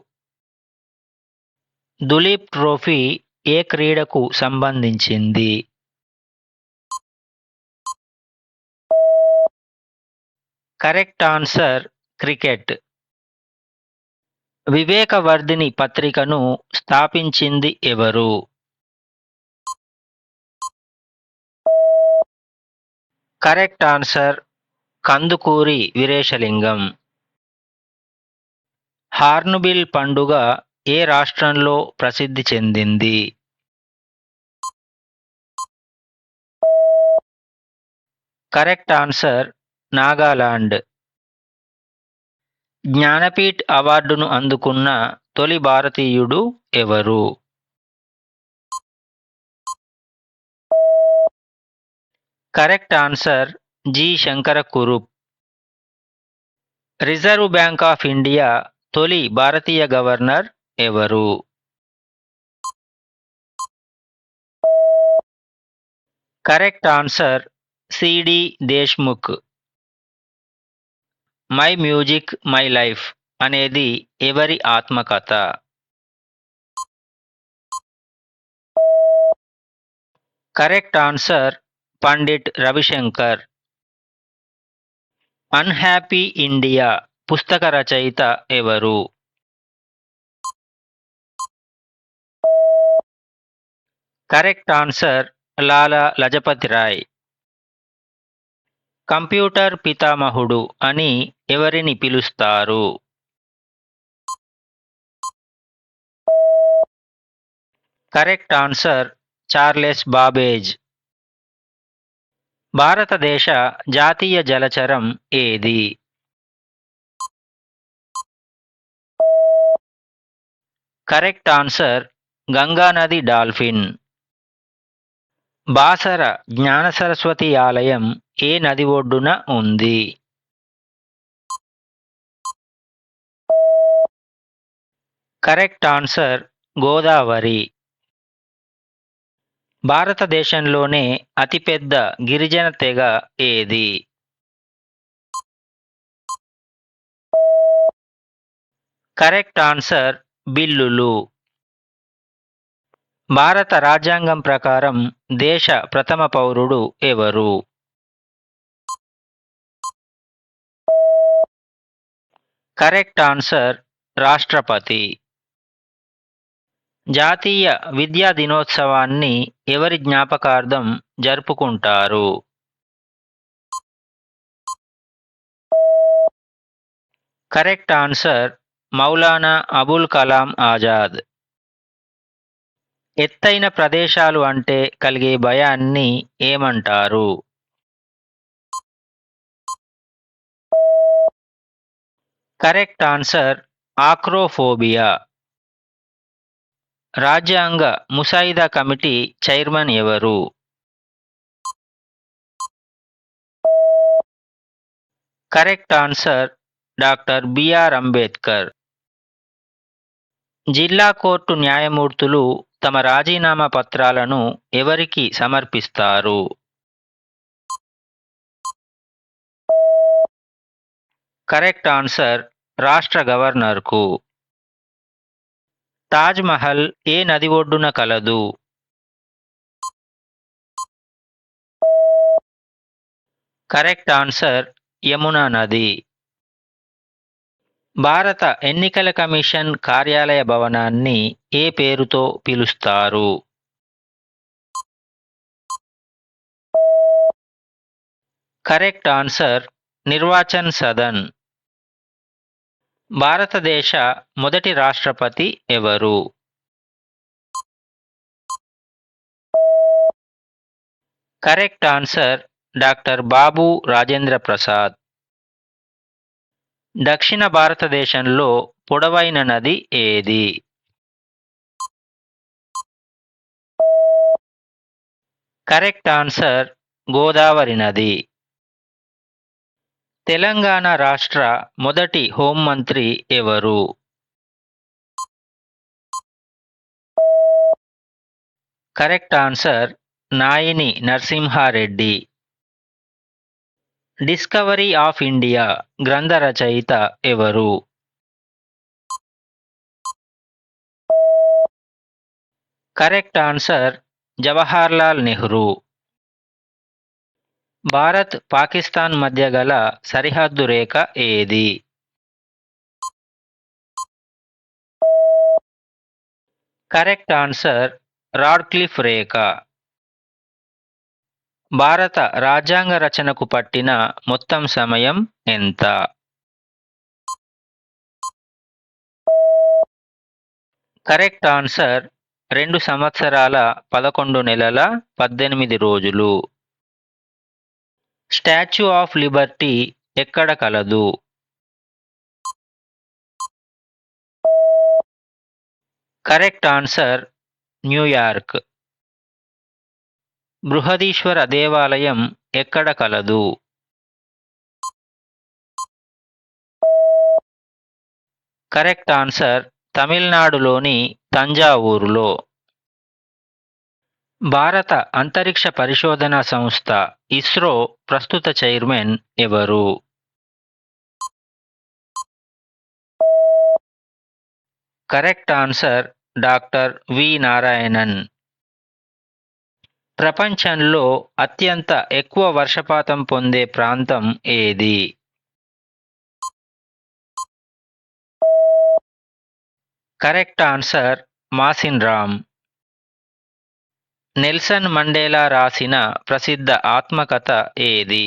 Duleep trophy ఏ క్రీడకు సంబంధించింది? Correct answer cricket. వివేకవర్ధిని పత్రికను స్థాపించింది ఎవరు? Correct answer Kandukuri Veeresalingam. Hornbill పండుగ ఏ రాష్ట్రంలో ప్రసిద్ధి చెందింది? Correct answer Nagaland. జ్ఞానపీఠ్ అవార్డును అందుకున్న తొలి భారతీయుడు ఎవరు? Correct answer G Sankara Kurup. Reserve bank of India తొలి భారతీయ గవర్నర్ ఎవరు? Correct answer CD Deshmukh. My music my life అనేది ఎవరి ఆత్మకథ? Correct answer Pandit Ravi Shankar. Unhappy India పుస్తక రచయిత ఎవరు? Correct answer Lala Lajpat Rai. Computer పితామహుడు అని ఎవరిని పిలుస్తారు? Correct answer Charles Babbage. భారతదేశ జాతీయ జలచరం ఏది? కరెక్ట్ ఆన్సర్ గంగానది డాల్ఫిన్. బాసర జ్ఞాన సరస్వతి ఆలయం ఏ నది ఒడ్డున ఉంది? Correct answer Godavari. భారతదేశంలోనే అతిపెద్ద గిరిజన తెగ ఏది? కరెక్ట్ ఆన్సర్ బిల్లులు. భారత రాజ్యాంగం ప్రకారం దేశ ప్రథమ పౌరుడు ఎవరు? కరెక్ట్ ఆన్సర్ రాష్ట్రపతి. జాతీయ విద్యా దినోత్సవాన్ని ఎవరి జ్ఞాపకార్థం జరుపుకుంటారు? Correct answer Maulana Abul Kalam Azad. ఎత్తైన ప్రదేశాలు అంటే కలిగే భయాన్ని ఏమంటారు? Correct answer acrophobia. రాజ్యాంగ ముసాయిదా కమిటీ చైర్మన్ ఎవరు? Correct answer doctor BR Ambedkar. జిల్లా కోర్టు న్యాయమూర్తులు తమ రాజీనామా పత్రాలను ఎవరికి సమర్పిస్తారు? కరెక్ట్ ఆన్సర్ రాష్ట్ర గవర్నర్కు. తాజ్ మహల్ ఏ నది ఒడ్డున కలదు? కరెక్ట్ ఆన్సర్ యమునా నది. భారత ఎన్నికల కమిషన్ కార్యాలయ భవనాన్ని ఏ పేరుతో పిలుస్తారు? Correct answer Nirvachan Sadan. భారతదేశ మొదటి రాష్ట్రపతి ఎవరు? Correct answer doctor Babu Rajendra Prasad. దక్షిణ భారతదేశంలో పొడవైన నది ఏది? కరెక్ట్ ఆన్సర్ గోదావరి నది. తెలంగాణ రాష్ట్ర మొదటి హోంమంత్రి ఎవరు? Correct answer Naini Narasimha Reddy. Discovery of India గ్రంథ రచయిత ఎవరు? Correct answer Jawaharlal Nehru. భారత్ పాకిస్తాన్ మధ్య గల సరిహద్దు రేఖ ఏది? కరెక్ట్ ఆన్సర్ రాడ్క్లిఫ్ రేఖ. భారత రాజ్యాంగ రచనకు పట్టిన మొత్తం సమయం ఎంత? కరెక్ట్ ఆన్సర్ 2 సంవత్సరాల 11 నెలల 18 రోజులు. స్టాచ్యూ ఆఫ్ లిబర్టీ ఎక్కడ కలదు? Correct answer New York. బృహదీశ్వర దేవాలయం ఎక్కడ కలదు? కరెక్ట్ ఆన్సర్ తమిళనాడులోని తంజావూరులో. భారత అంతరిక్ష పరిశోధన సంస్థ ఇస్రో ప్రస్తుత చైర్మన్ ఎవరు? Correct answer doctor V Narayanan. ప్రపంచంలో అత్యంత ఎక్కువ వర్షపాతం పొందే ప్రాంతం ఏది? Correct answer Mawsynram. Nelson Mandela రాసిన ప్రసిద్ధ ఆత్మకథ ఏది?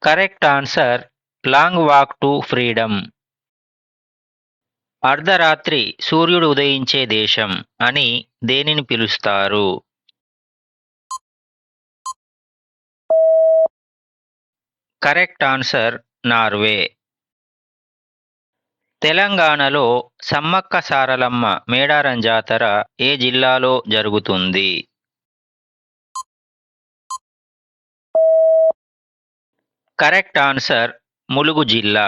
Correct answer long walk to freedom. అర్ధరాత్రి సూర్యుడు ఉదయించే దేశం అని దేనిని పిలుస్తారు? Correct answer Norway. తెలంగాణలో సమ్మక్క సారలమ్మ మేడారం జాతర ఏ జిల్లాలో జరుగుతుంది? కరెక్ట్ ఆన్సర్ ములుగు జిల్లా.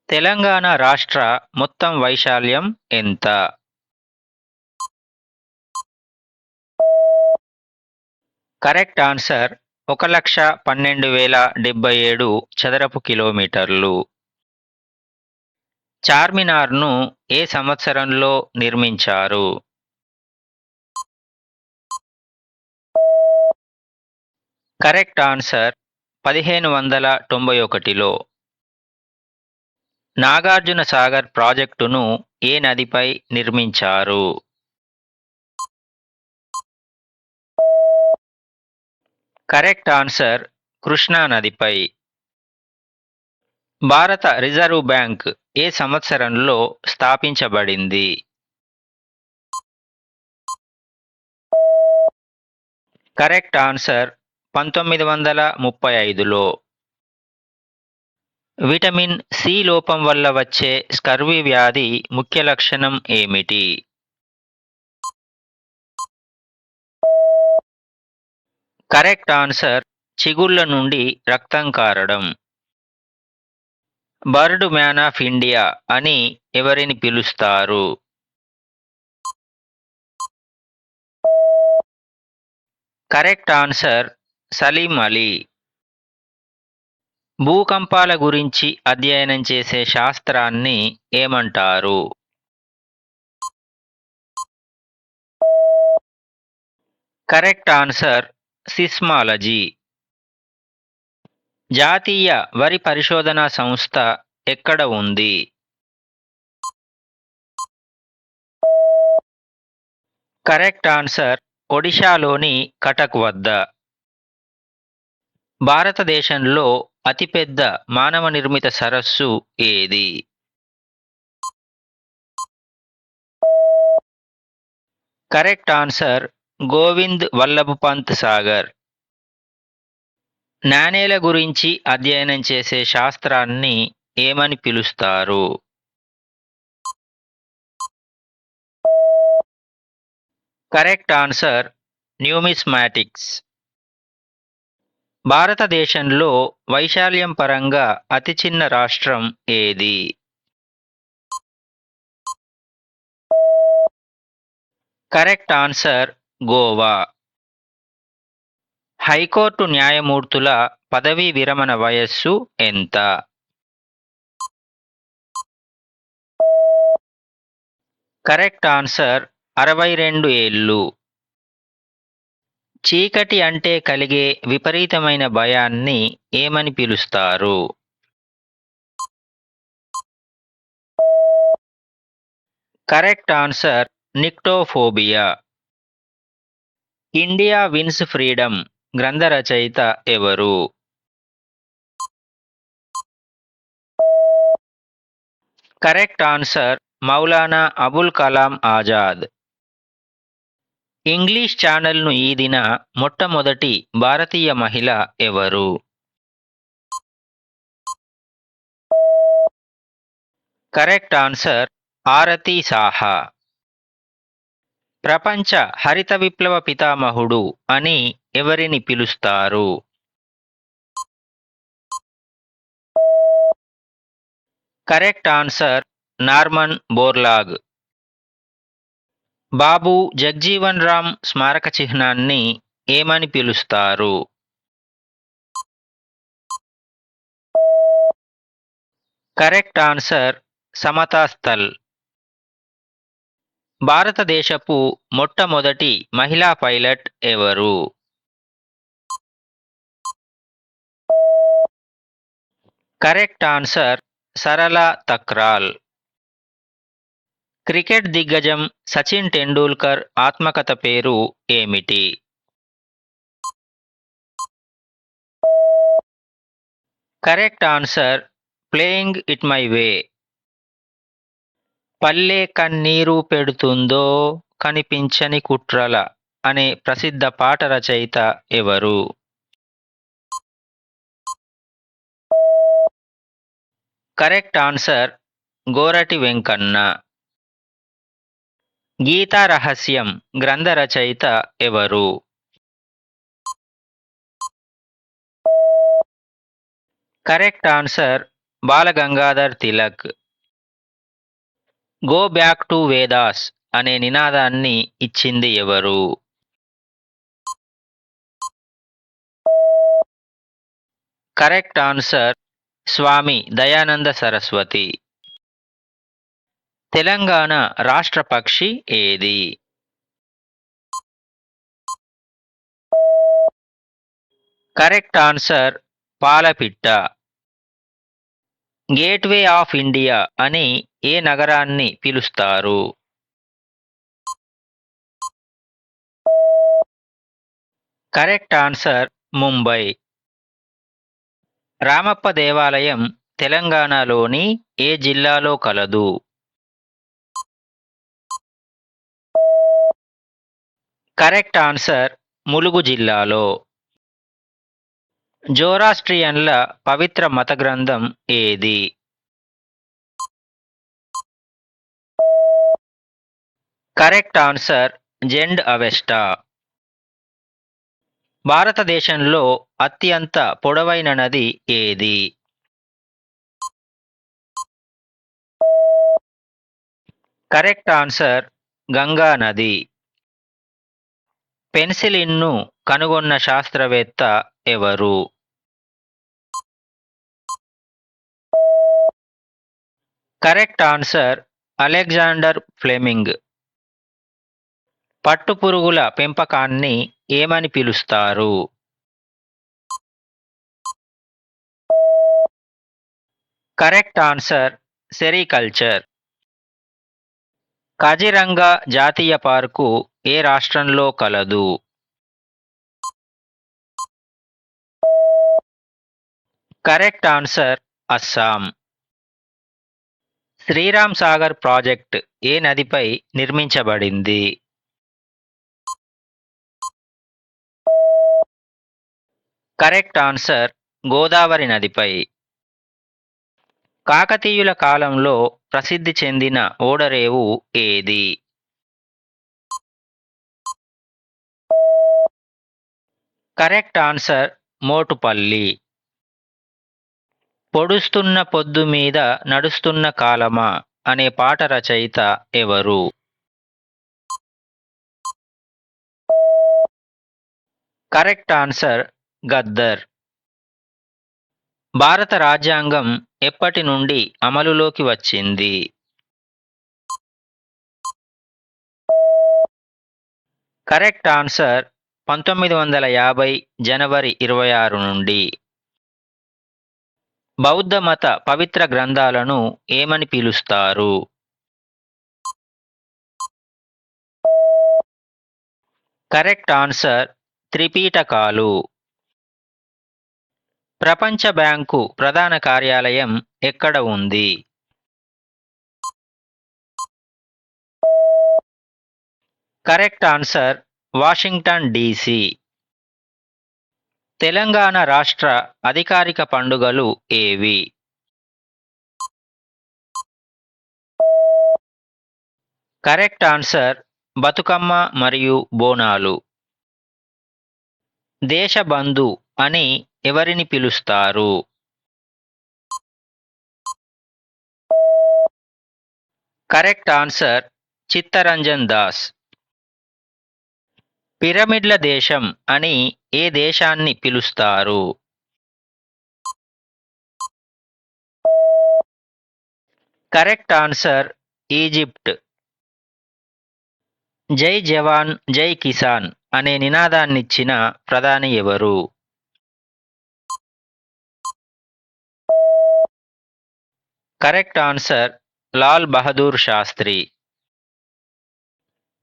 తెలంగాణ రాష్ట్ర మొత్తం వైశాల్యం ఎంత? కరెక్ట్ ఆన్సర్ 1,12,077 చదరపు కిలోమీటర్లు. చార్మినార్ను ఏ సంవత్సరంలో నిర్మించారు? కరెక్ట్ ఆన్సర్ 1591లో. నాగార్జున సాగర్ ప్రాజెక్టును ఏ నదిపై నిర్మించారు? కరెక్ట్ ఆన్సర్ కృష్ణా నదిపై. భారత రిజర్వ్ బ్యాంక్ ఏ సంవత్సరంలో స్థాపించబడింది? కరెక్ట్ ఆన్సర్ 1935లో. విటమిన్ సి లోపం వల్ల వచ్చే స్కర్వీ వ్యాధి ముఖ్య లక్షణం ఏమిటి? కరెక్ట్ ఆన్సర్ చిగుళ్ళ నుండి రక్తం కారడం. బర్డ్ మ్యాన్ ఆఫ్ ఇండియా అని ఎవరిని పిలుస్తారు? Correct answer Salim Ali. భూకంపాల గురించి అధ్యయనం చేసే శాస్త్రాన్ని ఏమంటారు? Correct answer seismology. జాతీయ వరి పరిశోధనా సంస్థ ఎక్కడ ఉంది? కరెక్ట్ ఆన్సర్ ఒడిషాలోని కటక్ వద్ద. భారతదేశంలో అతిపెద్ద మానవ నిర్మిత సరస్సు ఏది? Correct answer Govind Vallabh Pant Sagar. నాణేల గురించి అధ్యయనం చేసే శాస్త్రాన్ని ఏమని పిలుస్తారు? Correct answer numismatics. భారతదేశంలో వైశాల్యం పరంగా అతి చిన్న రాష్ట్రం ఏది? Correct answer Goa. హైకోర్టు న్యాయమూర్తుల పదవీ విరమణ వయస్సు ఎంత? కరెక్ట్ ఆన్సర్ 62 ఏళ్ళు. చీకటి అంటే కలిగే విపరీతమైన భయాన్ని ఏమని పిలుస్తారు? Correct answer nyctophobia. India wins freedom గ్రంథ రచయిత ఎవరు? Correct answer Maulana Abul Kalam Azad. English ఛానల్ను ఈదిన మొట్టమొదటి భారతీయ మహిళ ఎవరు? Correct answer Arati Saha. ప్రపంచ హరిత విప్లవ పితామహుడు అని ఎవరిని పిలుస్తారు? Correct answer Norman Borlaug. Babu Jagjivan Ram స్మారక చిహ్నాన్ని ఏమని పిలుస్తారు? Correct answer Samata Sthal. భారతదేశపు మొట్టమొదటి మహిళా పైలట్ ఎవరు? కరెక్ట్ ఆన్సర్ సరళ తక్రాల్. క్రికెట్ దిగ్గజం సచిన్ టెండూల్కర్ ఆత్మకథ పేరు ఏమిటి? Correct answer playing it my way. పల్లె కన్నీరు పెడుతుందో కనిపించని కుట్రల అనే ప్రసిద్ధ పాట రచయిత ఎవరు? Correct answer Gorati Venkanna. గీతా రహస్యం గ్రంథ రచయిత ఎవరు? Correct answer Balagangadhar Tilak. Go back to Vedas అనే నినాదాన్ని ఇచ్చింది ఎవరు? Correct answer Swami Dayananda Saraswati. తెలంగాణ రాష్ట్ర పక్షి ఏది? కరెక్ట్ ఆన్సర్ పాలపిట్ట. గేట్వే ఆఫ్ ఇండియా అని ఏ నగరాన్ని పిలుస్తారు? Correct answer Mumbai. రామప్ప దేవాలయం తెలంగాణలోని ఏ జిల్లాలో కలదు? కరెక్ట్ ఆన్సర్ ములుగు జిల్లాలో. జోరాస్ట్రియన్ల పవిత్ర మత గ్రంథం ఏది? Correct answer Zend Avesta. భారతదేశంలో అత్యంత పొడవైన నది ఏది? కరెక్ట్ ఆన్సర్ గంగా నది. పెన్సిలిన్ను కనుగొన్న శాస్త్రవేత్త ఎవరు? Correct answer Alexander Fleming. పట్టుపురుగుల పెంపకాన్ని ఏమని పిలుస్తారు? Correct answer sericulture. కాజిరంగా జాతీయ పార్కు ఏ రాష్ట్రంలో కలదు? Correct answer Assam. Sriram Sagar project ఏ నదిపై నిర్మించబడింది? కరెక్ట్ ఆన్సర్ గోదావరి నదిపై. కాకతీయుల కాలంలో ప్రసిద్ధి చెందిన ఓడరేవు ఏది? Correct answer Motupalli. పొడుస్తున్న పొద్దు మీద నడుస్తున్న కాలమా అనే పాట రచయిత ఎవరు? Correct answer Gaddar. భారత రాజ్యాంగం ఎప్పటి నుండి అమలులోకి వచ్చింది? కరెక్ట్ ఆన్సర్ 1950 జనవరి 26 నుండి. బౌద్ధ మత పవిత్ర గ్రంథాలను ఏమని పిలుస్తారు? కరెక్ట్ ఆన్సర్ త్రిపీటకాలు. ప్రపంచ బ్యాంకు ప్రధాన కార్యాలయం ఎక్కడ ఉంది? Correct answer Washington DC. Telangana రాష్ట్ర అధికారిక పండుగలు ఏవి? కరెక్ట్ ఆన్సర్ బతుకమ్మ మరియు బోనాలు. దేశబంధు అని ఎవరిని పిలుస్తారు? Correct answer Chittaranjan Das. పిరమిడ్ల దేశం అని ఏ దేశాన్ని పిలుస్తారు? Correct answer Egypt. జై జవాన్ జై కిసాన్ అనే నినాదాన్నిచ్చిన ప్రధాని ఎవరు? Correct answer Lal Bahadur Shastri.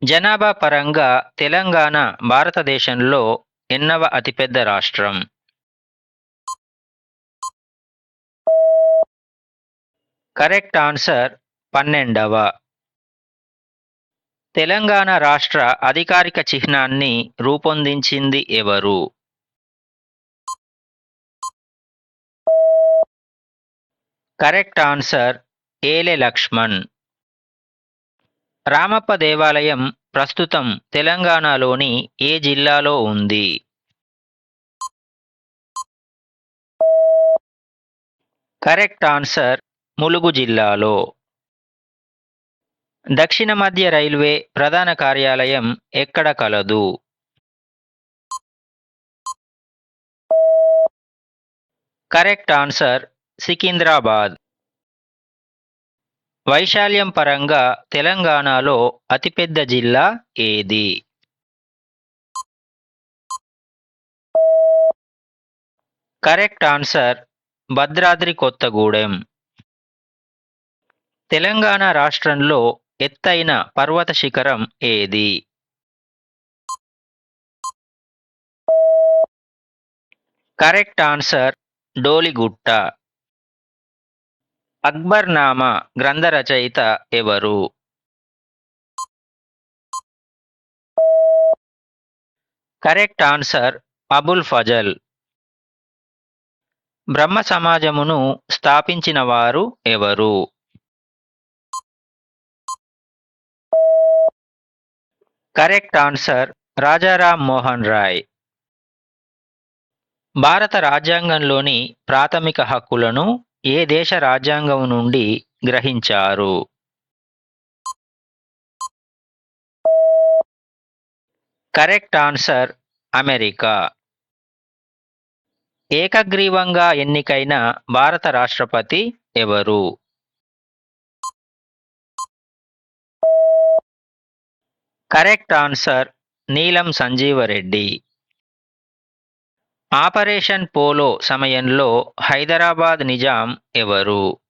జనాభా పరంగా తెలంగాణ భారతదేశంలో ఎన్నవ అతిపెద్ద రాష్ట్రం? Correct answer 12వ. తెలంగాణ రాష్ట్ర అధికారిక చిహ్నాన్ని రూపొందించింది ఎవరు? Correct answer Ele Laxman. రామప్ప దేవాలయం ప్రస్తుతం తెలంగాణలోని ఏ జిల్లాలో ఉంది? కరెక్ట్ ఆన్సర్ ములుగు జిల్లాలో. దక్షిణ మధ్య రైల్వే ప్రధాన కార్యాలయం ఎక్కడ కలదు? Correct answer Secunderabad. వైశాల్యం పరంగా తెలంగాణలో అతిపెద్ద జిల్లా ఏది? Correct answer Bhadradri Kothagudem. తెలంగాణ రాష్ట్రంలో ఎత్తైన పర్వత శిఖరం ఏది? Correct answer డోలిగుట్ట. అక్బర్నామా గ్రంథ రచయిత ఎవరు? Correct answer Abul Fazal. బ్రహ్మ సమాజమును స్థాపించిన వారు ఎవరు? Correct answer Rajaram Mohan Roy. భారత రాజ్యాంగంలోని ప్రాథమిక హక్కులను ఏ దేశ రాజ్యాంగం నుండి గ్రహించారు? Correct answer America. ఏకగ్రీవంగా ఎన్నికైన భారత రాష్ట్రపతి ఎవరు? కరెక్ట్ ఆన్సర్ నీలం సంజీవరెడ్డి. ఆపరేషన్ పోలో సమయంలో హైదరాబాద్ నిజాం ఎవరు?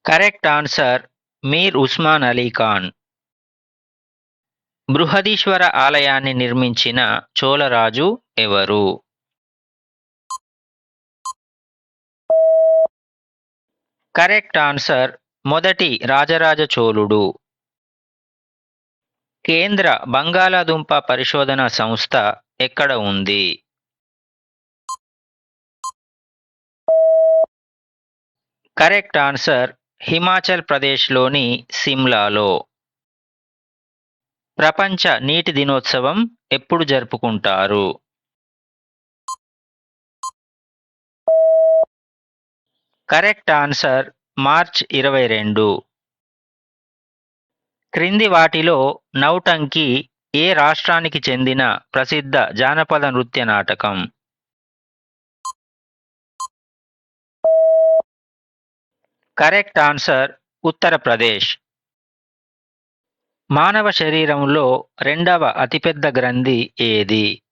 Correct answer Mir Osman Ali Khan. బృహదీశ్వర ఆలయాన్ని నిర్మించిన చోళరాజు ఎవరు? కరెక్ట్ ఆన్సర్ మొదటి రాజరాజ చోళుడు. కేంద్ర బంగాళాదుంప పరిశోధన సంస్థ ఎక్కడ ఉంది? కరెక్ట్ ఆన్సర్ హిమాచల్ ప్రదేశ్లోని సిమ్లాలో. ప్రపంచ నీటి దినోత్సవం ఎప్పుడు జరుపుకుంటారు? Correct answer March 22. క్రింది వాటిలో నౌటంకి ఏ రాష్ట్రానికి చెందిన ప్రసిద్ధ జానపద నృత్య నాటకం? Correct answer Uttar Pradesh. మానవ శరీరంలో రెండవ అతిపెద్ద గ్రంథి ఏది?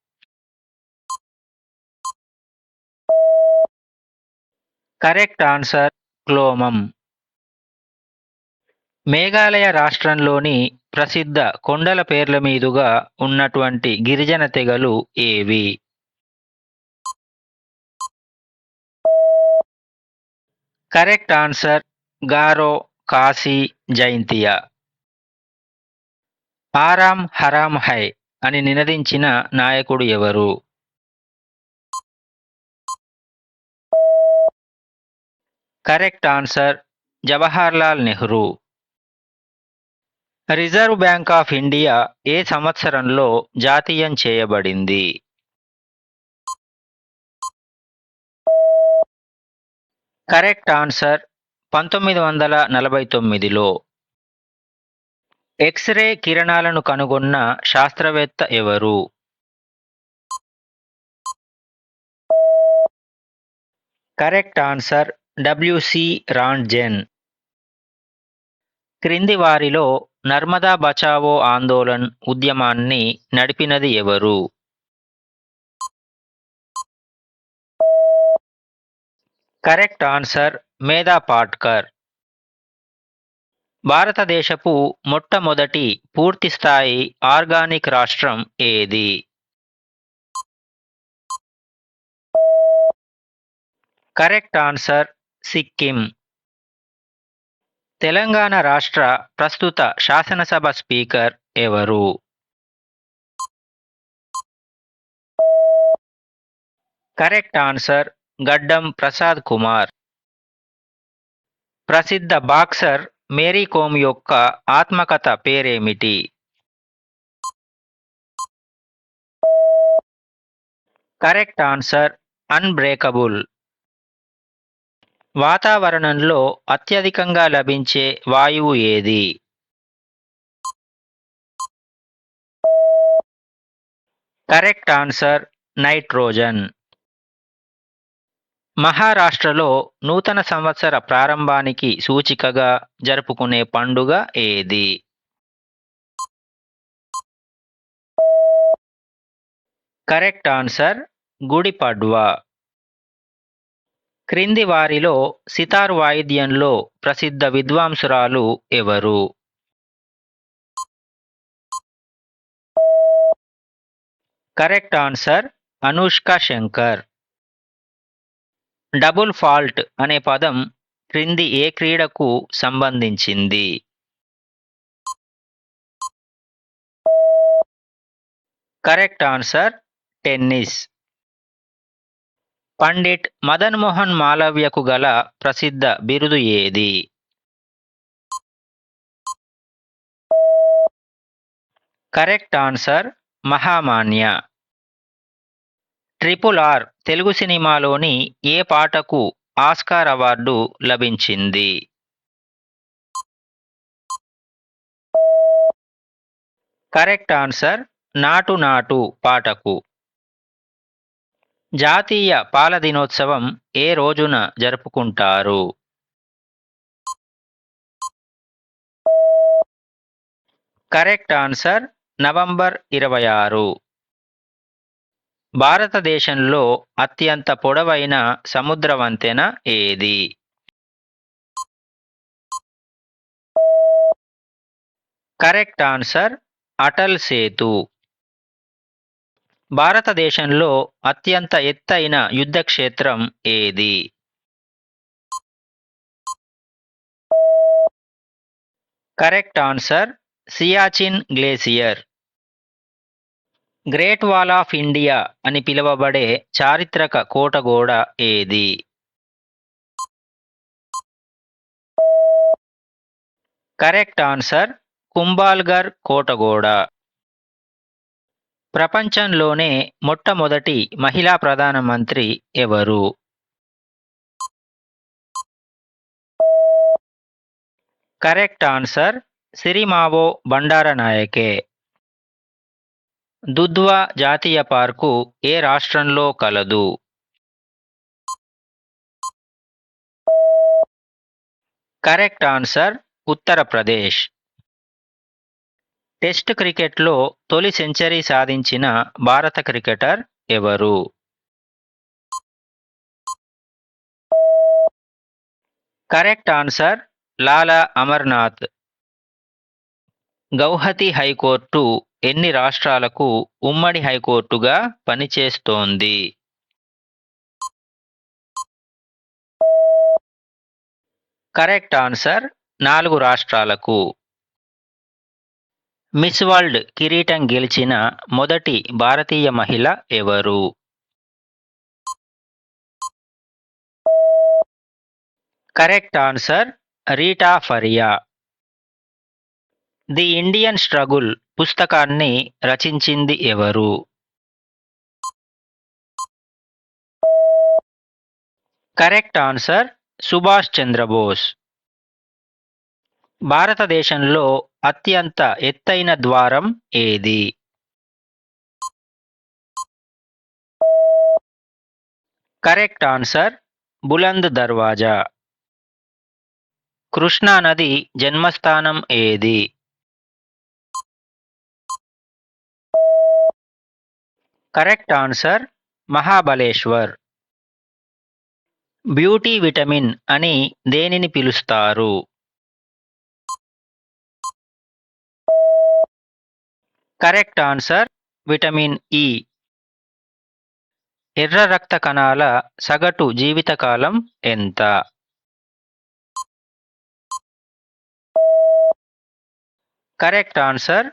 Correct answer క్లోమం. మేఘాలయ రాష్ట్రంలోని ప్రసిద్ధ కొండల పేర్ల మీదుగా ఉన్నటువంటి గిరిజన తెగలు ఏవి? Correct answer Garo, Khasi, Jaintia. ఆరాం హరాం హై అని నినదించిన నాయకుడు ఎవరు? Correct answer Jawaharlal Nehru. Reserve bank of India ఏ సంవత్సరంలో జాతీయం చేయబడింది? కరెక్ట్ ఆన్సర్ 1949లో. ఎక్స్-రే కిరణాలను కనుగొన్న శాస్త్రవేత్త ఎవరు? Correct answer W C Roentgen. క్రింది వారిలో నర్మదా బచావో ఆందోళన్ ఉద్యమాన్ని నడిపినది ఎవరు? కరెక్ట్ ఆన్సర్ మేధా పాట్కర్. భారతదేశపు మొట్టమొదటి పూర్తిస్థాయి ఆర్గానిక్ రాష్ట్రం ఏది? Correct answer Sikkim. తెలంగాణ రాష్ట్ర ప్రస్తుత శాసనసభ స్పీకర్ ఎవరు? కరెక్ట్ ఆన్సర్ గడ్డం ప్రసాద్ కుమార్. ప్రసిద్ధ బాక్సర్ మేరీ కోమ్ యొక్క ఆత్మకథ పేరేమిటి? Correct answer unbreakable. వాతావరణంలో అత్యధికంగా లభించే వాయువు ఏది? Correct answer nitrogen. మహారాష్ట్రలో నూతన సంవత్సర ప్రారంభానికి సూచికగా జరుపుకునే పండుగ ఏది? కరెక్ట్ ఆన్సర్ గుడి పడ్వా. క్రింది వారిలో సితార్ వాయిద్యంలో ప్రసిద్ధ విద్వాంసురాలు ఎవరు? Correct answer Anushka Shankar. Double fault అనే పదం క్రింది ఏ క్రీడకు సంబంధించింది? Correct answer tennis. Pandit Madan Mohan మాలవ్యకు గల ప్రసిద్ధ బిరుదు ఏది? Correct answer Mahamana. RRR Telugu సినిమాలోని ఏ పాటకు ఆస్కార్ అవార్డు లభించింది? కరెక్ట్ ఆన్సర్ నాటు నాటు పాటకు. జాతీయ పాల దినోత్సవం ఏ రోజున జరుపుకుంటారు? Correct answer November 26. భారతదేశంలో అత్యంత పొడవైన సముద్ర వంతెన ఏది? Correct answer Atal Setu. భారతదేశంలో అత్యంత ఎత్తైన యుద్ధ క్షేత్రం ఏది? Correct answer Siachen glacier. Great wall of India అని పిలువబడే చారిత్రక కోటగోడ ఏది? కరెక్ట్ ఆన్సర్ కుంభాల్గర్ కోటగోడ. ప్రపంచంలోనే మొట్టమొదటి మహిళా ప్రధానమంత్రి ఎవరు? Correct answer Sirimavo Bandaranaike. దుధ్వా జాతీయ పార్కు ఏ రాష్ట్రంలో కలదు? Correct answer Uttar Pradesh. టెస్ట్ క్రికెట్లో తొలి సెంచరీ సాధించిన భారత క్రికెటర్ ఎవరు? కరెక్ట్ ఆన్సర్ లాలా అమర్నాథ్. గౌహతి హైకోర్టు ఎన్ని రాష్ట్రాలకు ఉమ్మడి హైకోర్టుగా పనిచేస్తోంది? కరెక్ట్ ఆన్సర్ 4 రాష్ట్రాలకు. మిస్ వరల్డ్ కిరీటం గెలిచిన మొదటి భారతీయ మహిళ ఎవరు? Correct answer Reita Faria. The Indian struggle పుస్తకాన్ని రచించింది ఎవరు? Correct answer Subhash Chandra Bose. భారతదేశంలో అత్యంత ఎత్తైన ద్వారం ఏది? కరెక్ట్ ఆన్సర్ బులంద్ దర్వాజా. కృష్ణా నది జన్మస్థానం ఏది? Correct answer Mahabaleshwar. Beauty vitamin అని దేనిని పిలుస్తారు? Correct answer vitamin E. ఎర్ర రక్త కణాల సగటు జీవితకాలం ఎంత? కరెక్ట్ ఆన్సర్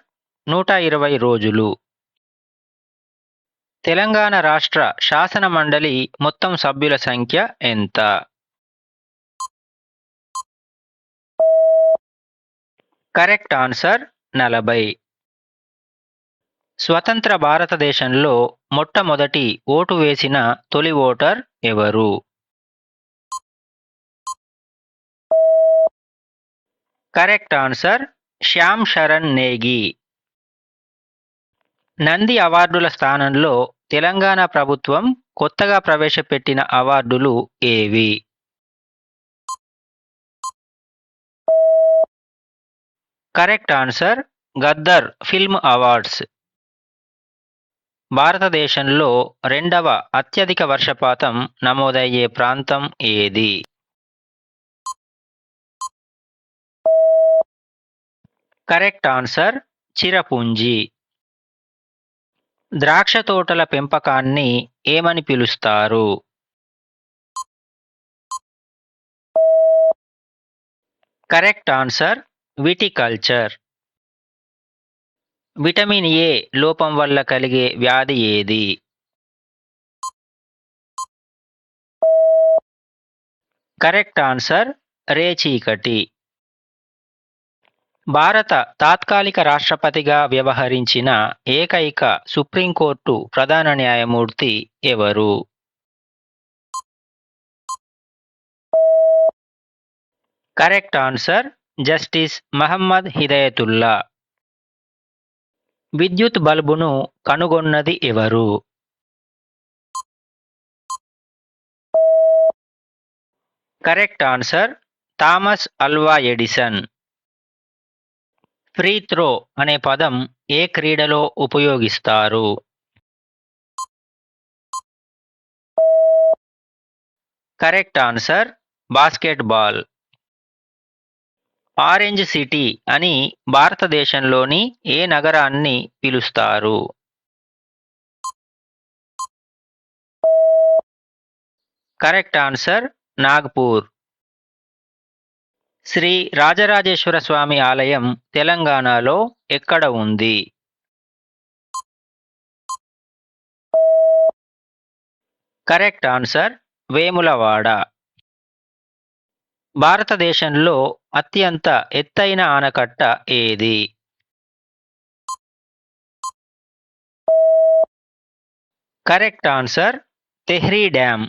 120 రోజులు. తెలంగాణ రాష్ట్ర శాసన మండలి మొత్తం సభ్యుల సంఖ్య ఎంత? Correct answer 40. స్వతంత్ర భారతదేశంలో మొట్టమొదటి ఓటు వేసిన తొలి ఓటర్ ఎవరు? Correct answer Shyam Saran Negi. నంది అవార్డుల స్థానంలో తెలంగాణ ప్రభుత్వం కొత్తగా ప్రవేశపెట్టిన అవార్డులు ఏవి? Correct answer Gaddar film awards. భారతదేశంలో రెండవ అత్యధిక వర్షపాతం నమోదయ్యే ప్రాంతం ఏది? Correct answer Cherrapunji. ద్రాక్ష తోటల పెంపకాన్ని ఏమని పిలుస్తారు? Correct answer viticulture. Vitamin A లోపం వల్ల కలిగే వ్యాధి ఏది? కరెక్ట్ ఆన్సర్ రేచీకటి. భారత తాత్కాలిక రాష్ట్రపతిగా వ్యవహరించిన ఏకైక సుప్రీంకోర్టు ప్రధాన న్యాయమూర్తి ఎవరు? Correct answer justice Mohammed Hidayatullah. విద్యుత్ బల్బును కనుగొన్నది ఎవరు? Correct answer Thomas Alva Edison. Free throw అనే పదం ఏ క్రీడలో ఉపయోగిస్తారు? Correct answer basketball. Orange city అని భారతదేశంలోని ఏ నగరాన్ని పిలుస్తారు? Correct answer Nagpur. శ్రీ రాజరాజేశ్వర స్వామి ఆలయం తెలంగాణలో ఎక్కడ ఉంది? Correct answer Vemulawada. భారతదేశంలో అత్యంత ఎత్తైన ఆనకట్ట ఏది? Correct answer Tehri dam.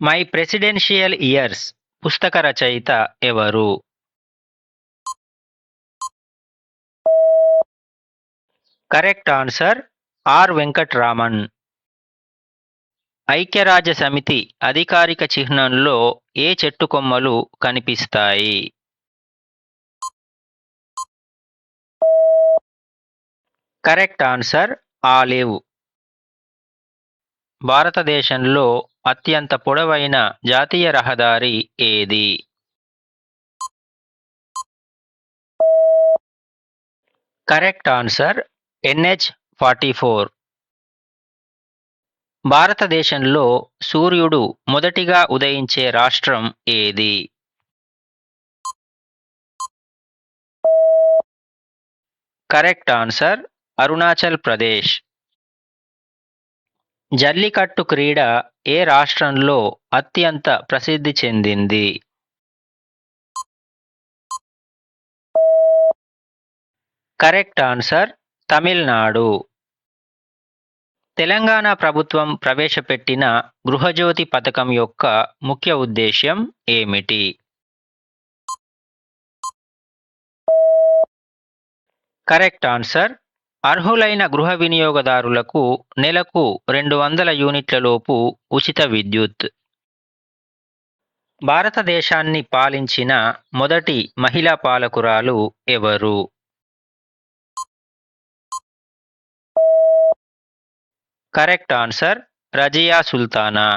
My presidential years పుస్తక రచయిత ఎవరు? Correct answer R Venkataraman. ఐక్యరాజ్య సమితి అధికారిక చిహ్నంలో ఏ చెట్టు కొమ్మలు కనిపిస్తాయి? Correct answer olive. భారతదేశంలో అత్యంత పొడవైన జాతీయ రహదారి ఏది? Correct answer NH-44. భారతదేశంలో సూర్యుడు మొదటిగా ఉదయించే రాష్ట్రం ఏది? Correct answer Arunachal Pradesh. జల్లికట్టు క్రీడ ఏ రాష్ట్రంలో అత్యంత ప్రసిద్ధి చెందింది? Correct answer Tamil Nadu. తెలంగాణ ప్రభుత్వం ప్రవేశపెట్టిన గృహజ్యోతి పథకం యొక్క ముఖ్య ఉద్దేశ్యం ఏమిటి? కరెక్ట్ ఆన్సర్ అర్హులైన గృహ వినియోగదారులకు నెలకు 200 యూనిట్ల లోపు ఉచిత విద్యుత్. భారతదేశాన్ని పాలించిన మొదటి మహిళా పాలకురాలు ఎవరు? Correct answer Razia Sultana.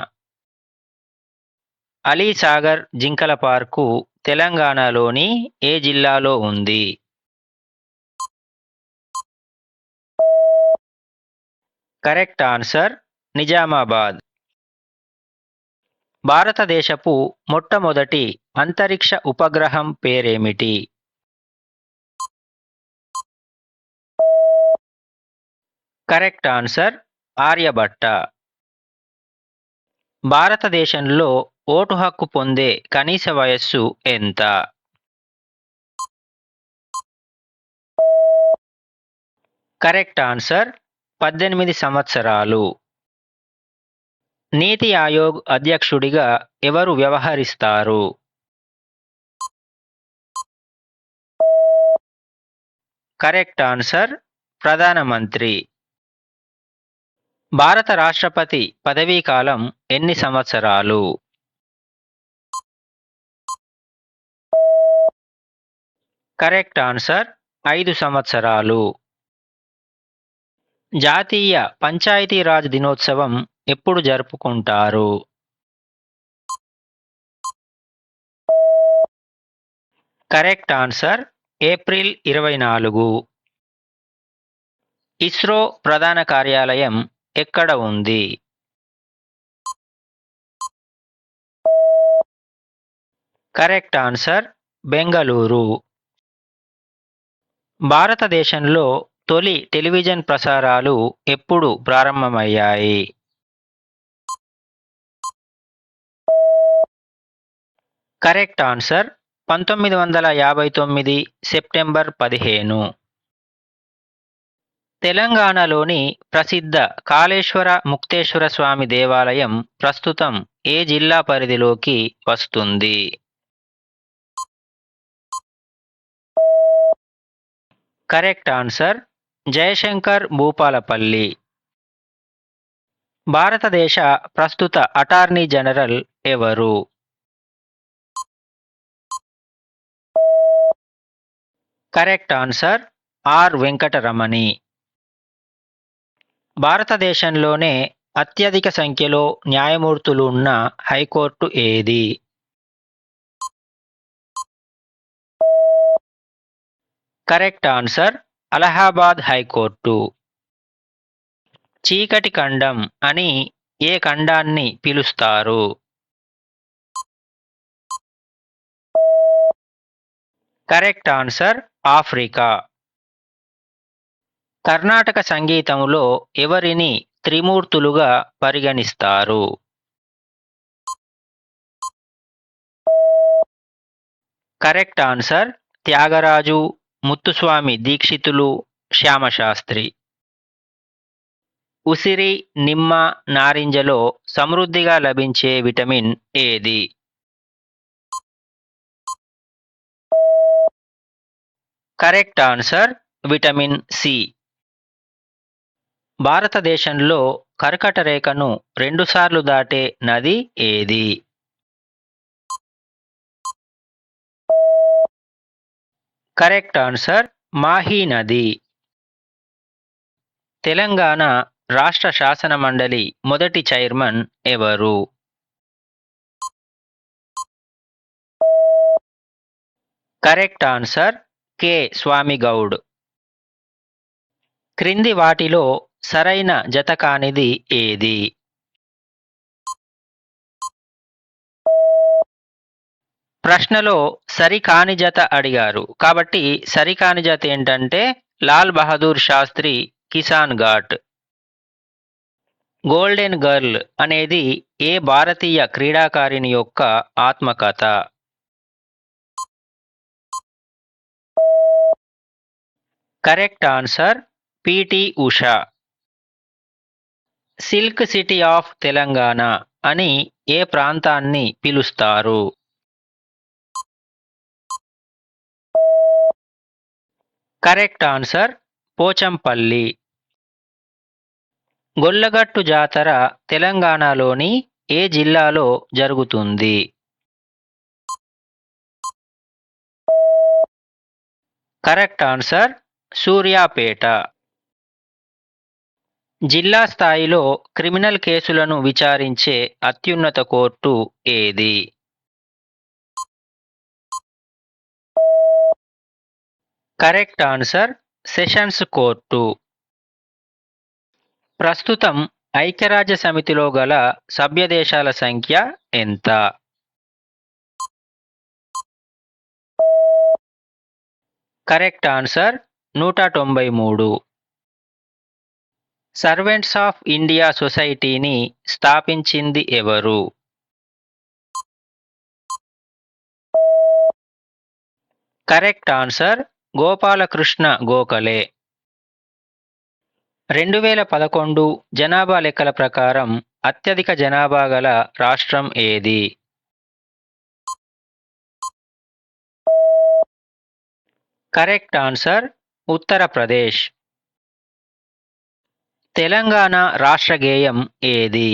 అలీసాగర్ జింకల పార్కు తెలంగాణలోని ఏ జిల్లాలో ఉంది? Correct answer Nizamabad. భారతదేశపు మొట్టమొదటి అంతరిక్ష ఉపగ్రహం పేరేమిటి? Correct answer Aryabhata. భారతదేశంలో ఓటు హక్కు పొందే కనీస వయస్సు ఎంత? కరెక్ట్ ఆన్సర్ 18 సంవత్సరాలు. నీతి ఆయోగ్ అధ్యక్షుడిగా ఎవరు వ్యవహరిస్తారు? కరెక్ట్ ఆన్సర్ ప్రధానమంత్రి. భారత రాష్ట్రపతి పదవీకాలం ఎన్ని సంవత్సరాలు? కరెక్ట్ ఆన్సర్ 5 సంవత్సరాలు. జాతీయ పంచాయతీరాజ్ దినోత్సవం ఎప్పుడు జరుపుకుంటారు? Correct answer April 24. ఇస్రో ప్రధాన కార్యాలయం ఎక్కడ ఉంది? Correct answer Bengaluru. భారతదేశంలో తొలి టెలివిజన్ ప్రసారాలు ఎప్పుడు ప్రారంభమయ్యాయి? Correct answer 1959 September 15. తెలంగాణలోని ప్రసిద్ధ కాళేశ్వర ముక్తేశ్వర స్వామి దేవాలయం ప్రస్తుతం ఏ జిల్లా పరిధిలోకి వస్తుంది? Correct answer Jayashankar Bhupalpally. భారతదేశ ప్రస్తుత అటార్నీ జనరల్ ఎవరు? Correct answer R Venkataramani. భారతదేశంలోనే అత్యధిక సంఖ్యలో న్యాయమూర్తులు ఉన్న హైకోర్టు ఏది? Correct answer Allahabad high court. చీకటి ఖండం అని ఏ ఖండాన్ని పిలుస్తారు? Correct answer Africa. కర్ణాటక సంగీతంలో ఎవరిని త్రిమూర్తులుగా పరిగణిస్తారు? Correct answer Tyagaraja, Muthuswami Dikshitulu, Shyama Shastri. ఉసిరి, నిమ్మ, నారింజలో సమృద్ధిగా లభించే విటమిన్ ఏది? Correct answer vitamin C. భారతదేశంలో కర్కట రేఖను రెండుసార్లు దాటే నది ఏది? కరెక్ట్ ఆన్సర్ మాహీ నది. తెలంగాణ రాష్ట్ర శాసన మండలి మొదటి చైర్మన్ ఎవరు? Correct answer K Swamy Goud. క్రింది వాటిలో సరైన జత కానిది ఏది? ప్రశ్నలో సరికాని జత అడిగారు కాబట్టి సరికాని జత ఏంటంటే లాల్ బహదూర్ శాస్త్రి కిసాన్ ఘాట్. గోల్డెన్ గర్ల్ అనేది ఏ భారతీయ క్రీడాకారిణి యొక్క ఆత్మకథ? Correct answer PT Usha. Silk city of Telangana అని ఏ ప్రాంతాన్ని పిలుస్తారు? Correct answer Pochampally. గొల్లగట్టు జాతర తెలంగాణలోని ఏ జిల్లాలో జరుగుతుంది? Correct answer Suryapet. జిల్లా స్థాయిలో క్రిమినల్ కేసులను విచారించే అత్యున్నత కోర్టు ఏది? Correct answer sessions court. ప్రస్తుతం ఐక్యరాజ్య సమితిలో గల సభ్య దేశాల సంఖ్య ఎంత? Correct answer 193. Servants of India సొసైటీని స్థాపించింది ఎవరు? Correct answer Gopalakrishna Gokhale. 2011 జనాభా లెక్కల ప్రకారం అత్యధిక జనాభా గల రాష్ట్రం ఏది? Correct answer Uttar Pradesh. తెలంగాణ రాష్ట్ర గేయం ఏది?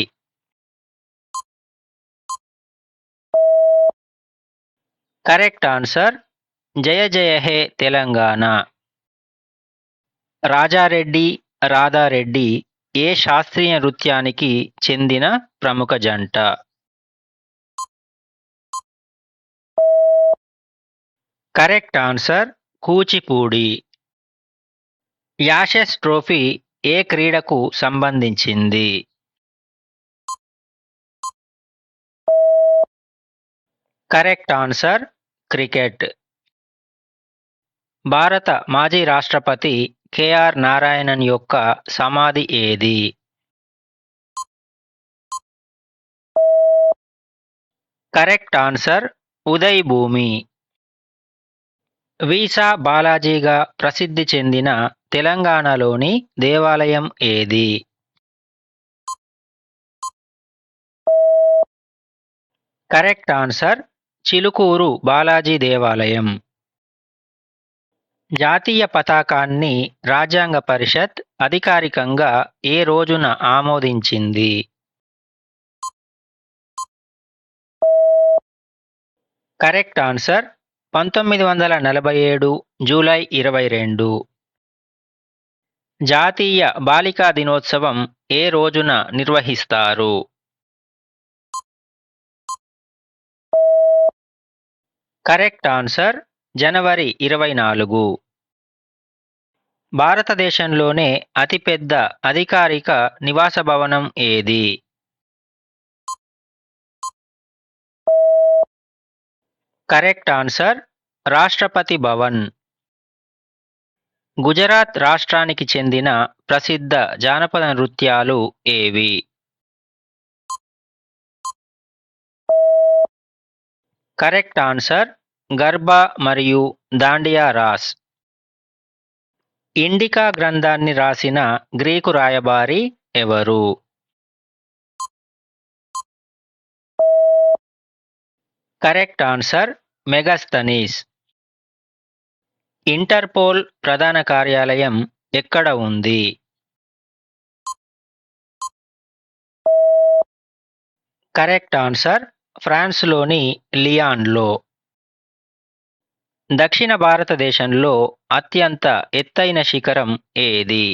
కరెక్ట్ ఆన్సర్ జయ జయ హే తెలంగాణ. రాజారెడ్డి, రాధారెడ్డి ఏ శాస్త్రీయ నృత్యానికి చెందిన ప్రముఖ జంట? Correct answer Kuchipudi. Ashes trophy ఏ క్రీడకు సంబంధించింది? Correct answer cricket. భారత మాజీ రాష్ట్రపతి కెఆర్ నారాయణన్ యొక్క సమాధి ఏది? కరెక్ట్ ఆన్సర్ ఉదయ్ భూమి. వీసా బాలాజీగా ప్రసిద్ధి చెందిన తెలంగాణలోని దేవాలయం ఏది? కరెక్ట్ ఆన్సర్ చిలుకూరు బాలాజీ దేవాలయం. జాతీయ పతాకాన్ని రాజ్యాంగ పరిషత్ అధికారికంగా ఏ రోజున ఆమోదించింది? Correct answer 1947 July 22. జాతీయ బాలికా దినోత్సవం ఏ రోజున నిర్వహిస్తారు? కరెక్ట్ ఆన్సర్ జనవరి 24. భారతదేశంలోనే అతిపెద్ద అధికారిక నివాస భవనం ఏది? Correct answer Rashtrapati Bhavan. గుజరాత్ రాష్ట్రానికి చెందిన ప్రసిద్ధ జానపద నృత్యాలు ఏవి? కరెక్ట్ ఆన్సర్ గర్బా మరియు దాండియా రాస్. ఇండికా గ్రంథాన్ని రాసిన గ్రీకు రాయబారి ఎవరు? Correct answer మెగాస్తనీస్. ఇంటర్పోల్ ప్రధాన కార్యాలయం ఎక్కడ ఉంది? కరెక్ట్ ఆన్సర్ ఫ్రాన్స్లోని లియాన్లో. దక్షిణ భారతదేశంలో అత్యంత ఎత్తైన శిఖరం ఏది?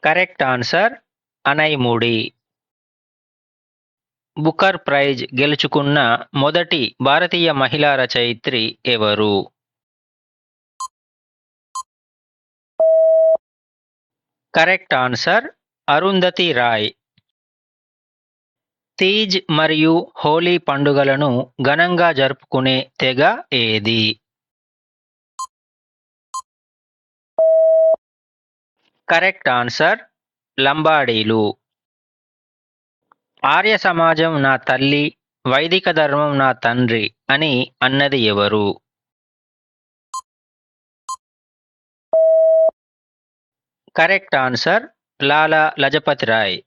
Correct answer Anamudi. Booker prize గెలుచుకున్న మొదటి భారతీయ మహిళా రచయిత్రి ఎవరు? Correct answer Arundhati Roy. తీజ్ మరియు హోలీ పండుగలను ఘనంగా జరుపుకునే తెగ ఏది? Correct answer లంబాడీలు. ఆర్య సమాజం నా తల్లి, వైదిక ధర్మం నా తండ్రి అని అన్నది ఎవరు? Correct answer Lala Lajpat Rai.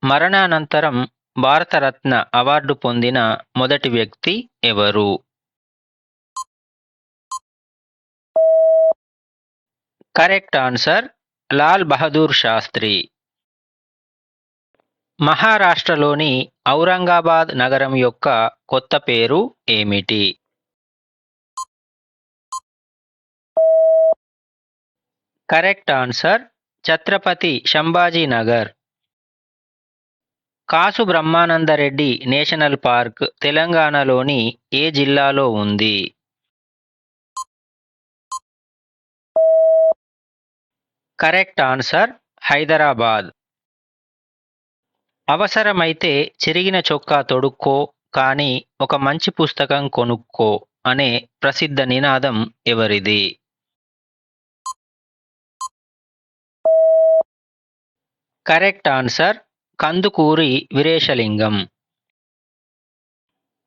మరణానంతరం భారతరత్న అవార్డు పొందిన మొదటి వ్యక్తి ఎవరు? Correct answer Lal Bahadur Shastri. మహారాష్ట్రలోని ఔరంగాబాద్ నగరం యొక్క కొత్త పేరు ఏమిటి? Correct answer Chhatrapati Sambhaji Nagar. Kasu Brahmananda Reddy national park తెలంగాణలోని ఏ జిల్లాలో ఉంది? Correct answer Hyderabad. అవసరమైతే చిరిగిన చొక్కా తొడుక్కో కానీ ఒక మంచి పుస్తకం కొనుక్కో అనే ప్రసిద్ధ నినాదం ఎవరిది? Correct answer Kandukuri Veeresalingam.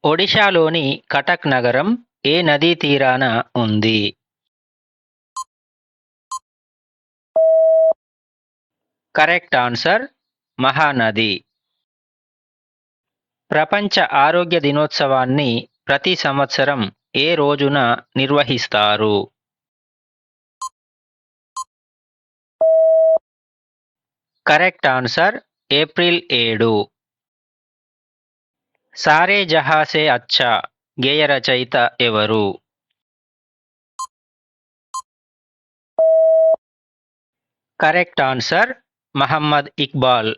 ఒడిశాలోని కటక్ నగరం ఏ నదీ తీరాన ఉంది? Correct answer Mahanadi. ప్రపంచ ఆరోగ్య దినోత్సవాన్ని ప్రతి సంవత్సరం ఏ రోజున నిర్వహిస్తారు? Correct answer April 7. సారే జహాసే అచ్చా గేయ రచయిత ఎవరు? Correct answer Mohammad Iqbal.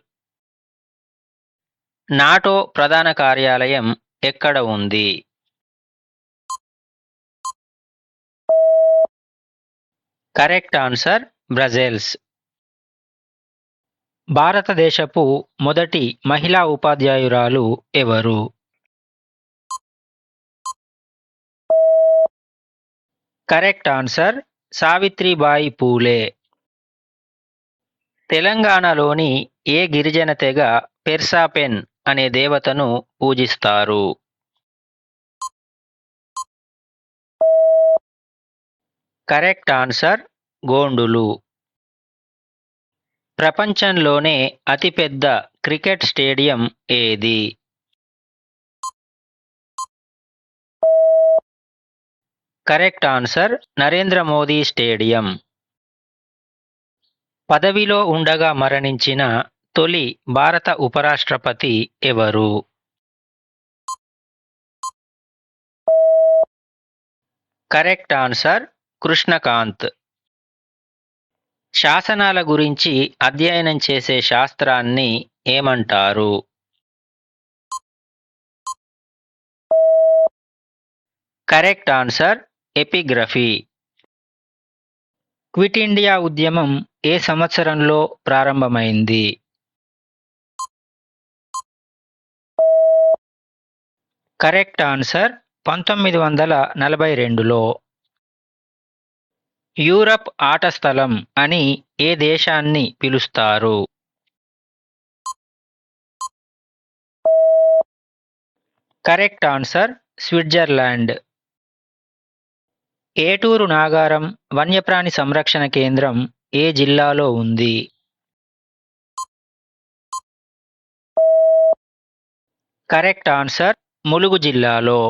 NATO ప్రధాన కార్యాలయం ఎక్కడ ఉంది? Correct answer Brussels. భారతదేశపు మొదటి మహిళా ఉపాధ్యాయురాలు ఎవరు? Correct answer Savitribai Phule. తెలంగాణలోని ఏ గిరిజన తెగ పెర్సాపెన్ అనే దేవతను పూజిస్తారు? కరెక్ట్ ఆన్సర్ గోండులు. ప్రపంచంలోనే అతిపెద్ద క్రికెట్ స్టేడియం ఏది? Correct answer Narendra Modi stadium. పదవిలో ఉండగా మరణించిన తొలి భారత ఉపరాష్ట్రపతి ఎవరు? Correct answer Krishnakant. శాసనాల గురించి అధ్యయనం చేసే శాస్త్రాన్ని ఏమంటారు? Correct answer epigraphy. Quit India ఉద్యమం ఏ సంవత్సరంలో ప్రారంభమైంది? Correct answer 1942లో. యూరప్ ఆట స్థలం అని ఏ దేశాన్ని పిలుస్తారు? Correct answer Switzerland. Eturu Nagaram వన్యప్రాణి సంరక్షణ కేంద్రం ఏ జిల్లాలో ఉంది? కరెక్ట్ ఆన్సర్ ములుగు జిల్లాలో.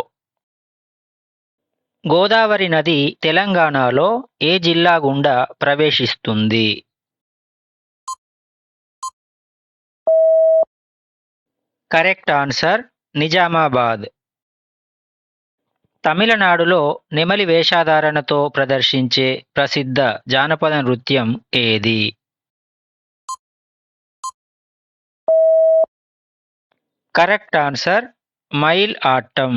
గోదావరి నది తెలంగాణలో ఏ జిల్లా గుండా ప్రవేశిస్తుంది? Correct answer Nizamabad. తమిళనాడులో నెమలి వేషధారణతో ప్రదర్శించే ప్రసిద్ధ జానపద నృత్యం ఏది? Correct answer mile ఆట్టం.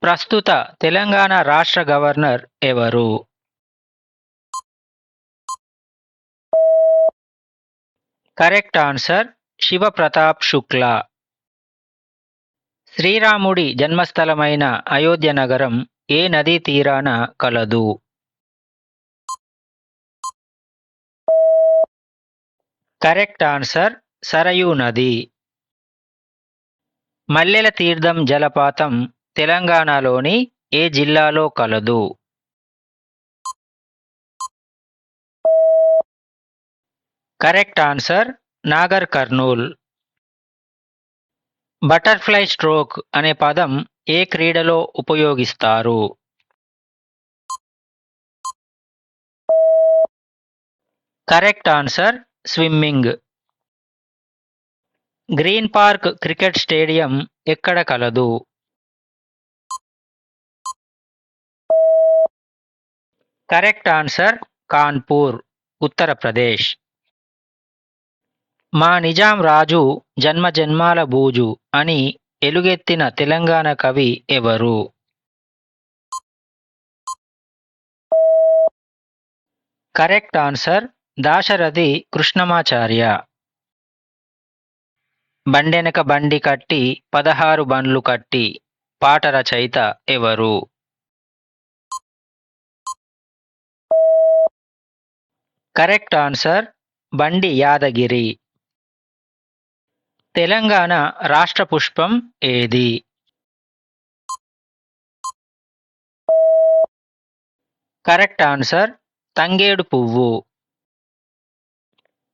ప్రస్తుత తెలంగాణ రాష్ట్ర గవర్నర్ ఎవరు? Correct answer Shiv Pratap Shukla. శ్రీరాముడి జన్మస్థలమైన అయోధ్య నగరం ఏ నదీ తీరాన కలదు? కరెక్ట్ ఆన్సర్ సరయూ నది. మల్లెల తీర్థం జలపాతం తెలంగాణలోని ఏ జిల్లాలో కలదు? Correct answer Nagar Kurnool. Butterfly stroke అనే పదం ఏ క్రీడలో ఉపయోగిస్తారు? Correct answer swimming. Green park cricket stadium ఎక్కడ కలదు? Correct answer Kanpur, Uttar Pradesh. మా నిజాం రాజు జన్మజన్మాల బూజు అని ఎలుగెత్తిన తెలంగాణ కవి ఎవరు? Correct answer Dasarathi Krishnamacharya. బండెనక బండి కట్టి 16 బండ్లు కట్టి పాట రచయిత ఎవరు? కరెక్ట్ ఆన్సర్ బండి యాదగిరి. తెలంగాణ రాష్ట్ర పుష్పం ఏది? కరెక్ట్ ఆన్సర్ తంగేడు పువ్వు.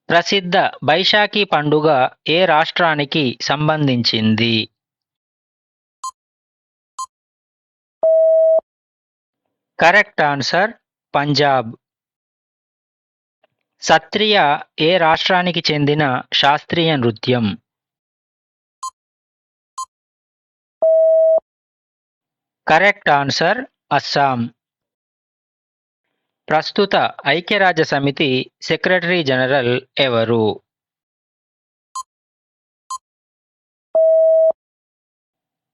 ప్రసిద్ధ బైశాఖి పండుగ ఏ రాష్ట్రానికి సంబంధించింది? Correct answer Punjab. సత్రియ ఏ రాష్ట్రానికి చెందిన శాస్త్రీయ నృత్యం? Correct answer Assam. ప్రస్తుత ఐక్యరాజ్య సమితి సెక్రటరీ జనరల్ ఎవరు?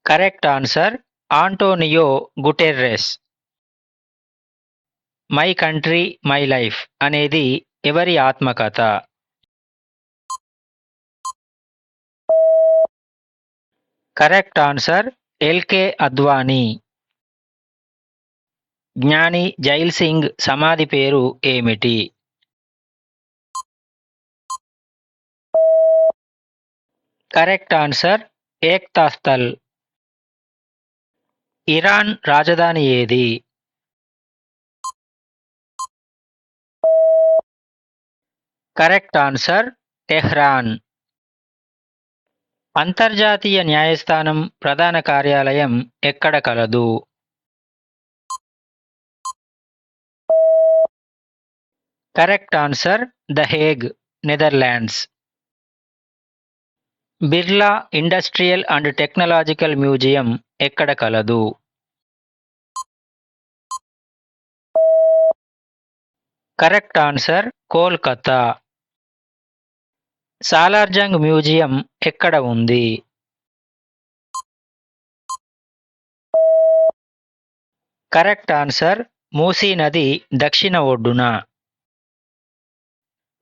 Correct answer Antonio Guterres. My country my life అనేది ఎవరి ఆత్మకథ? Correct answer L K Advani. Gyani Zail Singh సమాధి పేరు ఏమిటి? Correct answer Ekta Sthal. Iran రాజధాని ఏది? Correct answer Tehran. అంతర్జాతీయ న్యాయస్థానం ప్రధాన కార్యాలయం ఎక్కడ కలదు? Correct answer the Hague, Netherlands. Birla industrial and technological museum ఎక్కడ కలదు? Correct answer Kolkata. Salar Jung museum ఎక్కడ ఉంది? కరెక్ట్ ఆన్సర్ మూసీ నది దక్షిణ ఒడ్డున.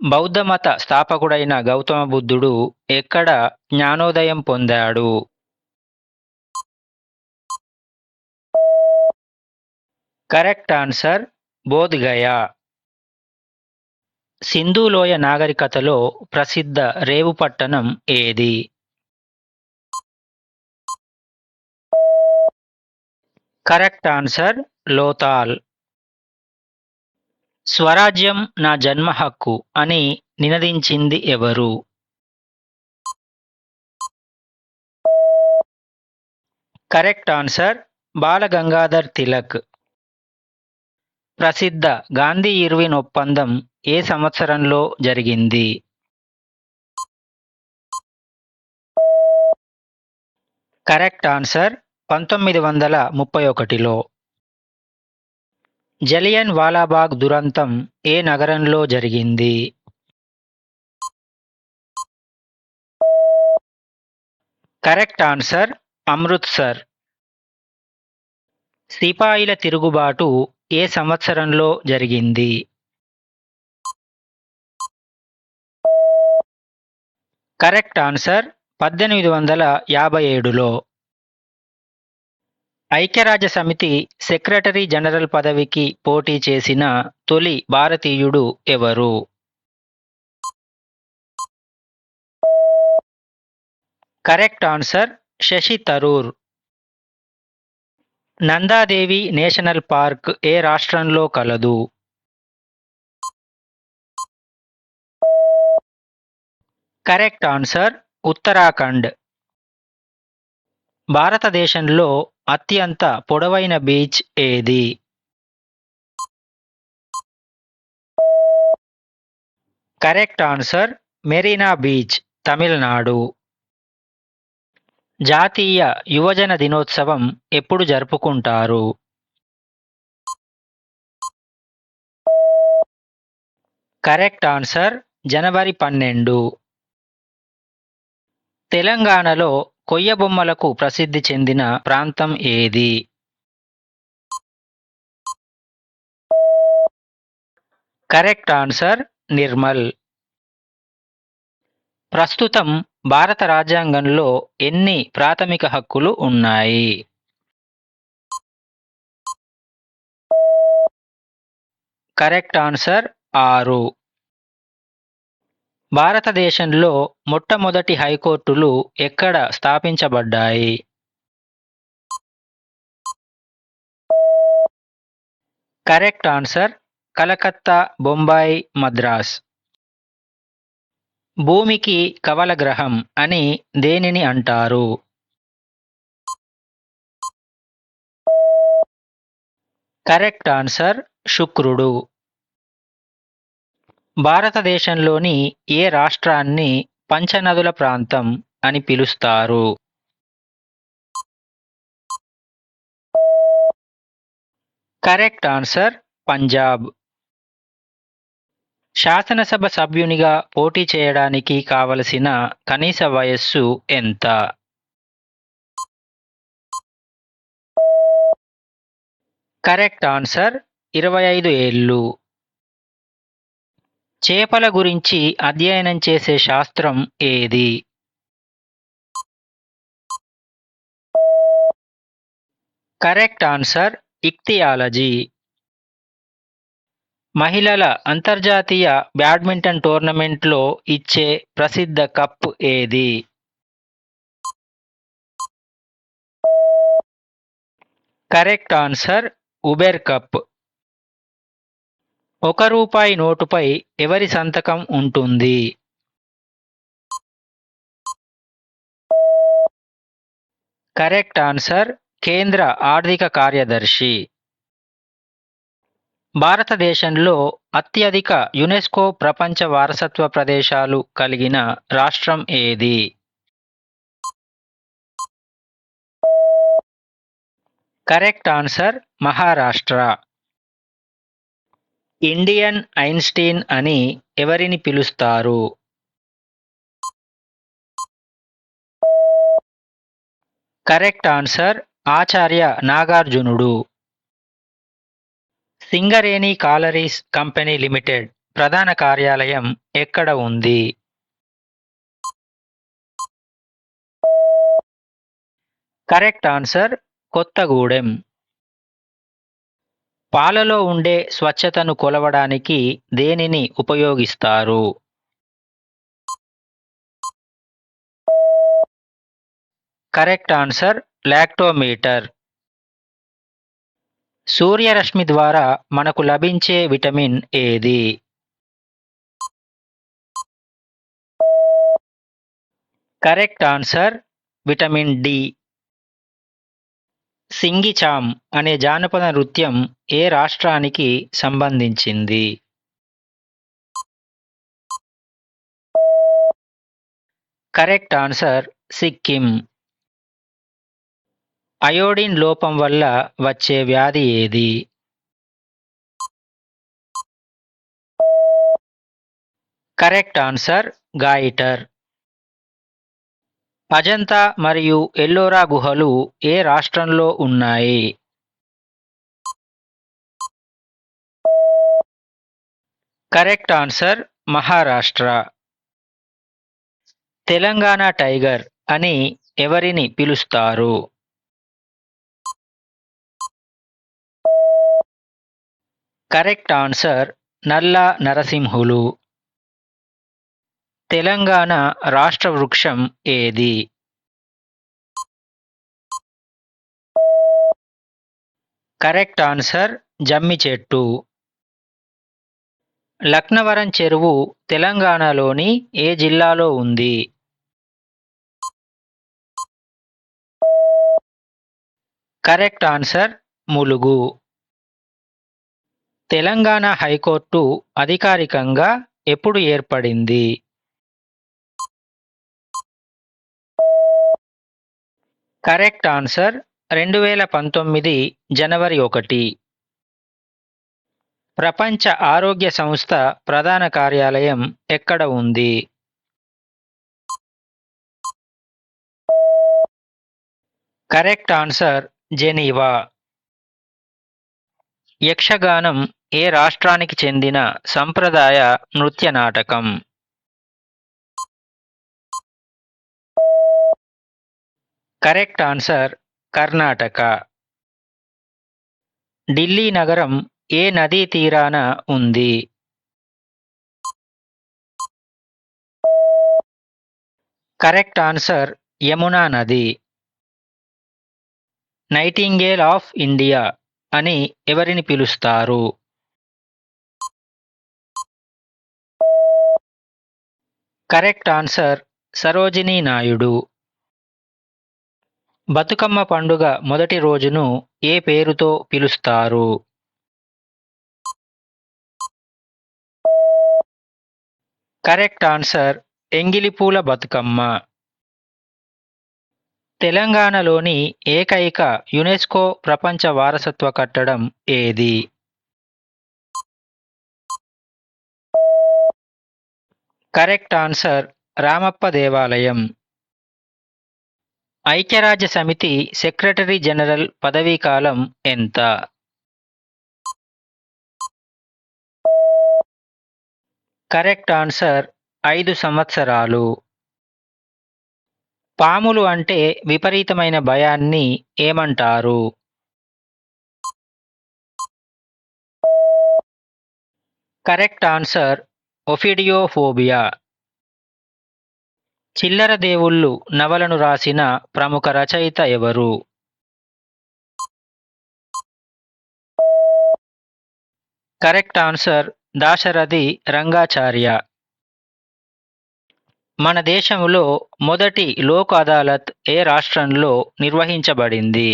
బౌద్ధమత స్థాపకుడైన గౌతమ బుద్ధుడు ఎక్కడ జ్ఞానోదయం పొందాడు? Correct answer Bodh Gaya. సింధులోయ నాగరికతలో ప్రసిద్ధ రేవు పట్టణం ఏది? Correct answer Lothal. స్వరాజ్యం నా జన్మ హక్కు అని నినదించింది ఎవరు? Correct answer Balagangadhar Tilak. ప్రసిద్ధ గాంధీ ఇర్విన్ ఒప్పందం ఏ సంవత్సరంలో జరిగింది? కరెక్ట్ ఆన్సర్ 1931లో. జలియన్ వాలాబాగ్ దురంతం ఏ నగరంలో జరిగింది? Correct answer Amritsar. సిపాయిల తిరుగుబాటు ఏ సంవత్సరంలో జరిగింది? కరెక్ట్ ఆన్సర్ 1857లో. ఐక్యరాజ్య సమితి సెక్రటరీ జనరల్ పదవికి పోటీ చేసిన తొలి భారతీయుడు ఎవరు? Correct answer Shashi Tharoor. Nanda Devi national park ఏ రాష్ట్రంలో కలదు? Correct answer Uttarakhand. భారతదేశంలో అత్యంత పొడవైన బీచ్ ఏది? Correct answer Marina beach, Tamil Nadu. జాతీయ యువజన దినోత్సవం ఎప్పుడు జరుపుకుంటారు? కరెక్ట్ ఆన్సర్ జనవరి 12. తెలంగాణలో కొయ్య బొమ్మలకు ప్రసిద్ధి చెందిన ప్రాంతం ఏది? Correct answer Nirmal. ప్రస్తుతం భారత రాజ్యాంగంలో ఎన్ని ప్రాథమిక హక్కులు ఉన్నాయి? Correct answer 6. భారతదేశంలో మొట్టమొదటి హైకోర్టులు ఎక్కడ స్థాపించబడ్డాయి? Correct answer Calcutta, Bombay, Madras. భూమికి కవల గ్రహం అని దేనిని అంటారు? కరెక్ట్ ఆన్సర్ శుక్రుడు. భారతదేశంలోని ఏ రాష్ట్రాన్ని పంచనదుల ప్రాంతం అని పిలుస్తారు? Correct answer Punjab. శాసనసభ సభ్యునిగా పోటీ చేయడానికి కావలసిన కనీస వయస్సు ఎంత? కరెక్ట్ ఆన్సర్ 25 ఏళ్ళు. చేపల గురించి అధ్యయనం చేసే శాస్త్రం ఏది? Correct answer ఇక్తియాలజీ. మహిళల అంతర్జాతీయ బ్యాడ్మింటన్ టోర్నమెంట్లో ఇచ్చే ప్రసిద్ధ కప్ ఏది? Correct answer Uber cup. ₹1 నోటుపై ఎవరి సంతకం ఉంటుంది? కరెక్ట్ ఆన్సర్ కేంద్ర ఆర్థిక కార్యదర్శి. భారతదేశంలో అత్యధిక యునెస్కో ప్రపంచ వారసత్వ ప్రదేశాలు కలిగిన రాష్ట్రం ఏది? Correct answer Maharashtra. Indian Einstein అని ఎవరిని పిలుస్తారు? కరెక్ట్ ఆన్సర్ ఆచార్య నాగార్జునుడు. సింగరేణి కాలరీస్ కంపెనీ లిమిటెడ్ ప్రధాన కార్యాలయం ఎక్కడ ఉంది? Correct answer Kothagudem. పాలలో ఉండే స్వచ్ఛతను కొలవడానికి దేనిని ఉపయోగిస్తారు? Correct answer lactometer. సూర్యరశ్మి ద్వారా మనకు లభించే విటమిన్ ఏది? Correct answer vitamin D. Singhi Chham అనే జానపద నృత్యం ఏ రాష్ట్రానికి సంబంధించింది? Correct answer Sikkim. అయోడిన్ లోపం వల్ల వచ్చే వ్యాధి ఏది? Correct answer goitre. అజంతా మరియు ఎల్లోరా గుహలు ఏ రాష్ట్రంలో ఉన్నాయి? Correct answer Maharashtra. Telangana tiger అని ఎవరిని పిలుస్తారు? కరెక్ట్ ఆన్సర్ నల్ల నరసింహులు. తెలంగాణ రాష్ట్ర వృక్షం ఏది? కరెక్ట్ ఆన్సర్ జమ్మి చెట్టు. లక్నవరం చెరువు తెలంగాణలోని ఏ జిల్లాలో ఉంది? Correct answer Mulugu. Telangana high court అధికారికంగా ఎప్పుడు ఏర్పడింది? కరెక్ట్ ఆన్సర్ 2019 జనవరి 1. ప్రపంచ ఆరోగ్య సంస్థ ప్రధాన కార్యాలయం ఎక్కడ ఉంది? Correct answer Geneva. యక్షగానం ఏ రాష్ట్రానికి చెందిన సంప్రదాయ నృత్య నాటకం? Correct answer Karnataka. ఢిల్లీ నగరం ఏ నదీ తీరాన ఉంది? కరెక్ట్ ఆన్సర్ యమునా నది. నైటింగేల్ ఆఫ్ ఇండియా అని ఎవరిని పిలుస్తారు? Correct answer Sarojini Naidu. బతుకమ్మ పండుగ మొదటి రోజును ఏ పేరుతో పిలుస్తారు? Correct answer Engilipoola Bathukamma. తెలంగాణలోని ఏకైక యునెస్కో ప్రపంచ వారసత్వ కట్టడం ఏది? కరెక్ట్ ఆన్సర్ రామప్ప దేవాలయం. ఐక్యరాజ్య సమితి సెక్రటరీ జనరల్ పదవీకాలం ఎంత? కరెక్ట్ ఆన్సర్ 5 సంవత్సరాలు. పాములు అంటే విపరీతమైన భయాన్ని ఏమంటారు? Correct answer ophidiophobia. Chillara Devullu నవలను రాసిన ప్రముఖ రచయిత ఎవరు? Correct answer Dasarathi Rangacharya. మన దేశంలో మొదటి లోక్ అదాలత్ ఏ రాష్ట్రంలో నిర్వహించబడింది?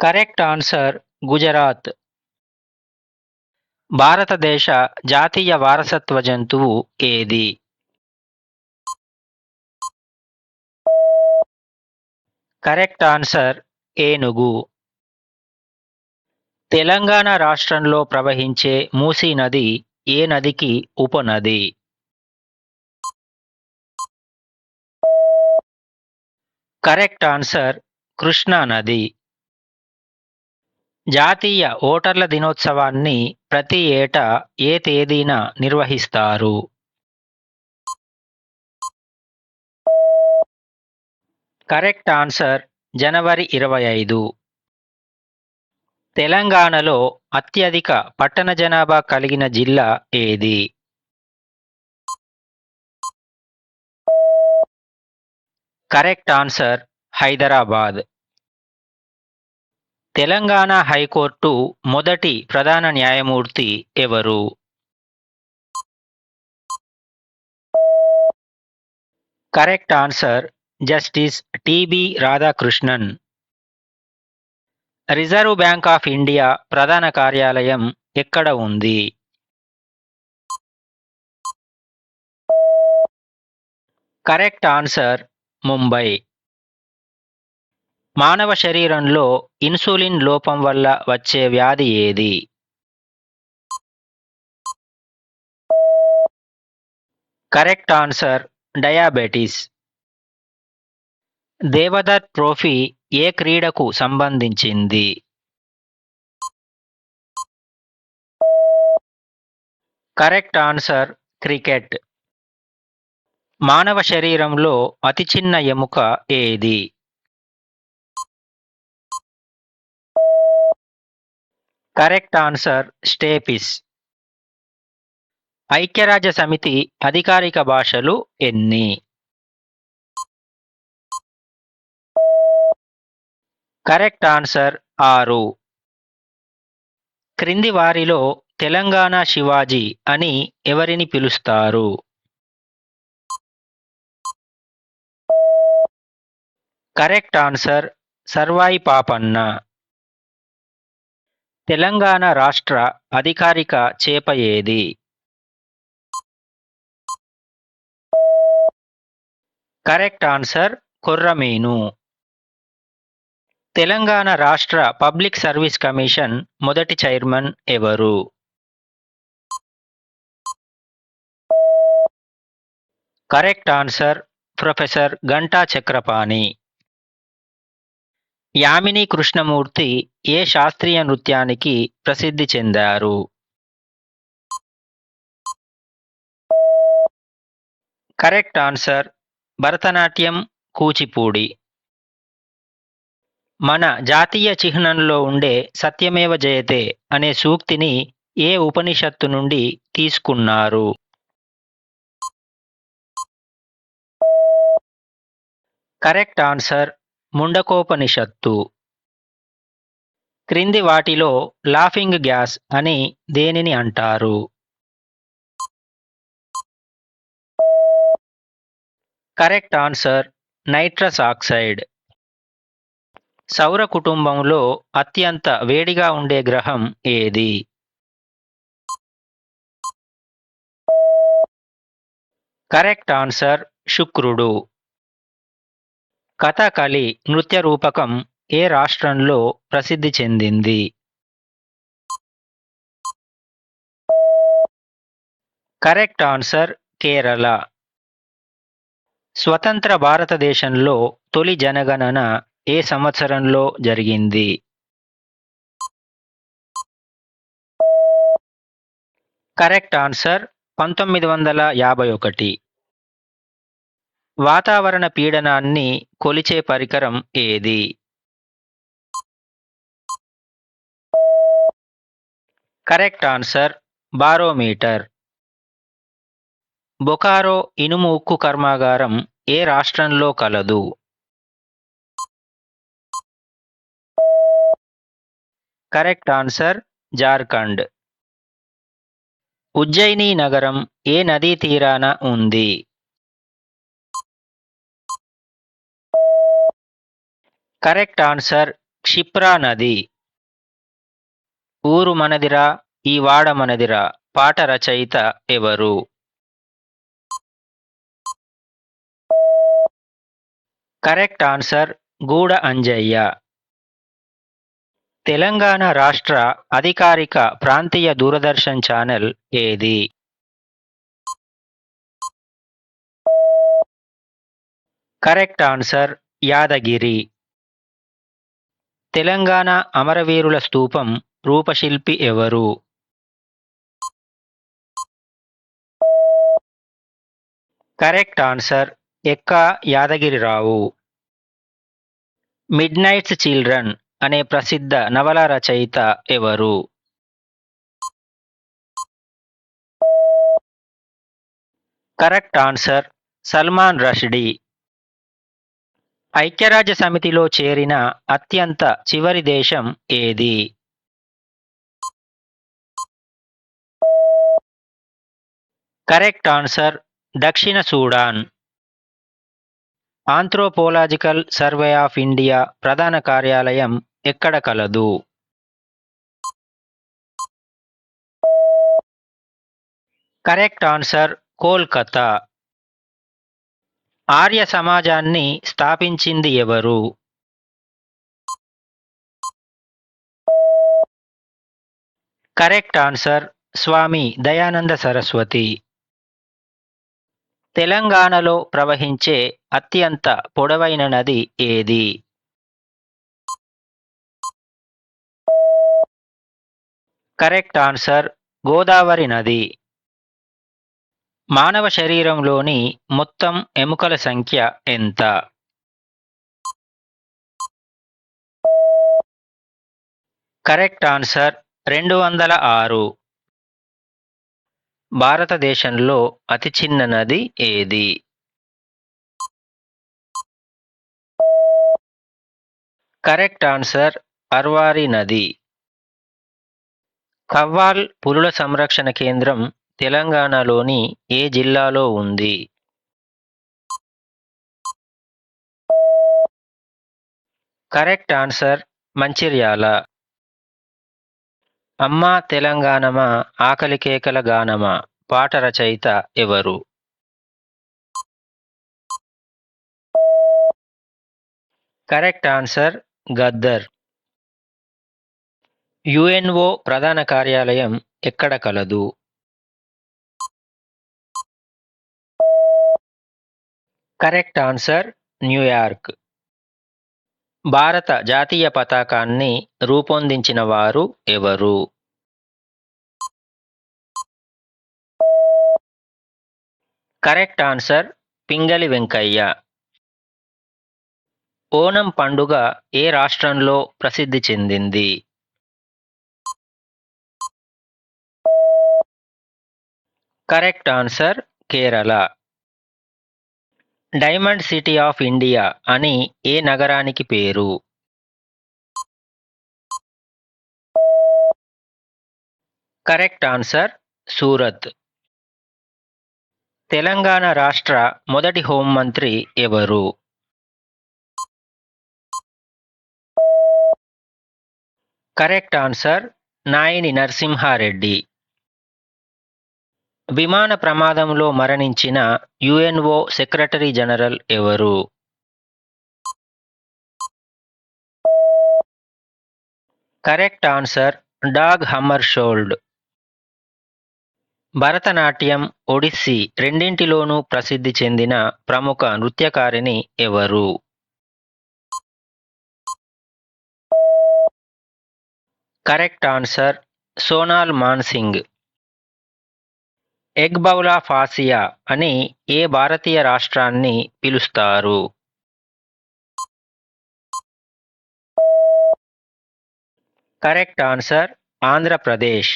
Correct answer Gujarat. భారతదేశ జాతీయ వారసత్వ జంతువు ఏది? కరెక్ట్ ఆన్సర్ ఏనుగు. తెలంగాణ రాష్ట్రంలో ప్రవహించే మూసీ నది ఏ నదికి ఉపనది? కరెక్ట్ ఆన్సర్ కృష్ణా నది. జాతీయ ఓటర్ల దినోత్సవాన్ని ప్రతి ఏటా ఏ తేదీన నిర్వహిస్తారు? కరెక్ట్ ఆన్సర్ జనవరి 25. తెలంగాణలో అత్యధిక పట్టణ జనాభా కలిగిన జిల్లా ఏది? Correct answer Hyderabad. Telangana high court మొదటి ప్రధాన న్యాయమూర్తి ఎవరు? Correct answer justice TB Radhakrishnan. Reserve bank of India ప్రధాన కార్యాలయం ఎక్కడ ఉంది? Correct answer Mumbai. మానవ శరీరంలో ఇన్సులిన్ లోపం వల్ల వచ్చే వ్యాధి ఏది? Correct answer diabetes. Deodhar trophy ఏ క్రీడకు సంబంధించింది? Correct answer cricket. మానవ శరీరంలో అతి చిన్న ఎముక ఏది? Correct answer stapes. ఐక్యరాజ్య సమితి అధికారిక భాషలు ఎన్ని? Correct answer 6. క్రింది వారిలో తెలంగాణ శివాజీ అని ఎవరిని పిలుస్తారు? Correct answer Sarvai Papanna. తెలంగాణ రాష్ట్ర అధికారిక చేప ఏది? కరెక్ట్ ఆన్సర్ కొర్రమీను. తెలంగాణ రాష్ట్ర పబ్లిక్ సర్వీస్ కమిషన్ మొదటి చైర్మన్ ఎవరు? Correct answer professor Ghanta Chakrapani. Yamini Krishnamurthy ఏ శాస్త్రీయ నృత్యానికి ప్రసిద్ధి చెందారు? Correct answer Bharatanatyam, Kuchipudi. మన జాతీయ చిహ్నంలో ఉండే సత్యమేవ జయతే అనే సూక్తిని ఏ ఉపనిషత్తు నుండి తీసుకున్నారు? Correct answer Mundakopanishad. క్రింది వాటిలో లాఫింగ్ గ్యాస్ అని దేనిని అంటారు? Correct answer nitrous oxide. సౌర కుటుంబంలో అత్యంత వేడిగా ఉండే గ్రహం ఏది? కరెక్ట్ ఆన్సర్ శుక్రుడు. కథకళి నృత్య రూపకం ఏ రాష్ట్రంలో ప్రసిద్ధి చెందింది? Correct answer Kerala. స్వతంత్ర భారతదేశంలో తొలి జనగణన ఏ సంవత్సరంలో జరిగింది? Correct answer 1951. వాతావరణ పీడనాన్ని కొలిచే పరికరం ఏది? Correct answer barometer. బొకారో ఇనుము ఉక్కు కర్మాగారం ఏ రాష్ట్రంలో కలదు? Correct answer Jharkhand. ఉజ్జయిని నగరం ఏ నదీ తీరాన ఉంది? కరెక్ట్ ఆన్సర్ క్షిప్రా నది. ఊరు మనదిరా ఈ వాడ మనదిరా పాట రచయిత ఎవరు? కరెక్ట్ ఆన్సర్ గూడ అంజయ్య. తెలంగాణ రాష్ట్ర అధికారిక ప్రాంతీయ దూరదర్శన్ ఛానల్ ఏది? Correct answer Yadagiri. తెలంగాణ అమరవీరుల స్తూపం రూపశిల్పి ఎవరు? Correct answer Ekka Yadagiri Rao. Midnight's children అనే ప్రసిద్ధ నవల రచయిత ఎవరు? Correct answer Salman Rushdie. ఐక్యరాజ్య సమితిలో చేరిన అత్యంత చివరి దేశం ఏది? కరెక్ట్ ఆన్సర్ దక్షిణ Sudan. Anthropological survey of India ప్రధాన కార్యాలయం ఎక్కడ కలదు? Correct answer Kolkata. ఆర్య సమాజాన్ని స్థాపించింది ఎవరు? Correct answer Swami Dayananda Saraswati. తెలంగాణలో ప్రవహించే అత్యంత పొడవైన నది ఏది? కరెక్ట్ ఆన్సర్ గోదావరి నది. మానవ శరీరంలోని మొత్తం ఎముకల సంఖ్య ఎంత? Correct answer 206. భారతదేశంలో అతి చిన్న నది ఏది? కరెక్ట్ ఆన్సర్ అర్వారి నది. కవ్వాల్ పులుల సంరక్షణ కేంద్రం తెలంగాణలోని ఏ జిల్లాలో ఉంది? Correct answer Mancherial. అమ్మా తెలంగాణమా ఆకలి కేకల గానమా పాట రచయిత ఎవరు? Correct answer Gaddar. యుఎన్ఓ ప్రధాన కార్యాలయం ఎక్కడ కలదు? Correct answer New York. భారత జాతీయ పతాకాన్ని రూపొందించిన వారు ఎవరు? Correct answer Pingali Venkayya. ఓణం పండుగ ఏ రాష్ట్రంలో ప్రసిద్ధి చెందింది? Correct answer Kerala. Diamond city of India అని ఏ నగరానికి పేరు? Correct answer Surat. తెలంగాణ రాష్ట్ర మొదటి హోంమంత్రి ఎవరు? Correct answer Naini Narasimha Reddy. విమాన ప్రమాదంలో మరణించిన యుఎన్ఓ సెక్రటరీ జనరల్ ఎవరు? Correct answer Dag Hammarskjold. Bharatanatyam, Odissi రెండింటిలోనూ ప్రసిద్ధి చెందిన ప్రముఖ నృత్యకారిణి ఎవరు? Correct answer Sonal Mansingh. Egg bowl of Asia అని ఏ భారతీయ రాష్ట్రాన్ని పిలుస్తారు? Correct answer Andhra Pradesh.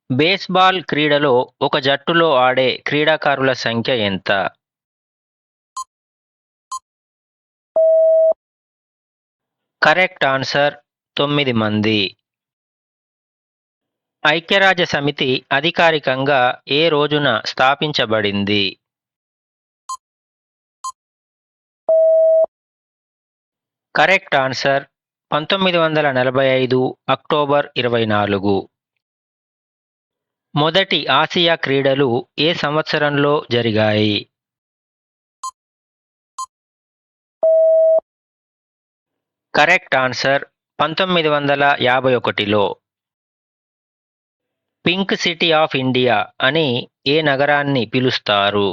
బేస్బాల్ క్రీడలో ఒక జట్టులో ఆడే క్రీడాకారుల సంఖ్య ఎంత? కరెక్ట్ ఆన్సర్ 9 మంది. ఐక్యరాజ్య సమితి అధికారికంగా ఏ రోజున స్థాపించబడింది? Correct answer 1945 October 24. మొదటి ఆసియా క్రీడలు ఏ సంవత్సరంలో జరిగాయి? కరెక్ట్ ఆన్సర్ 1951లో. పింక్ సిటీ ఆఫ్ ఇండియా అని ఏ నగరాన్ని పిలుస్తారు?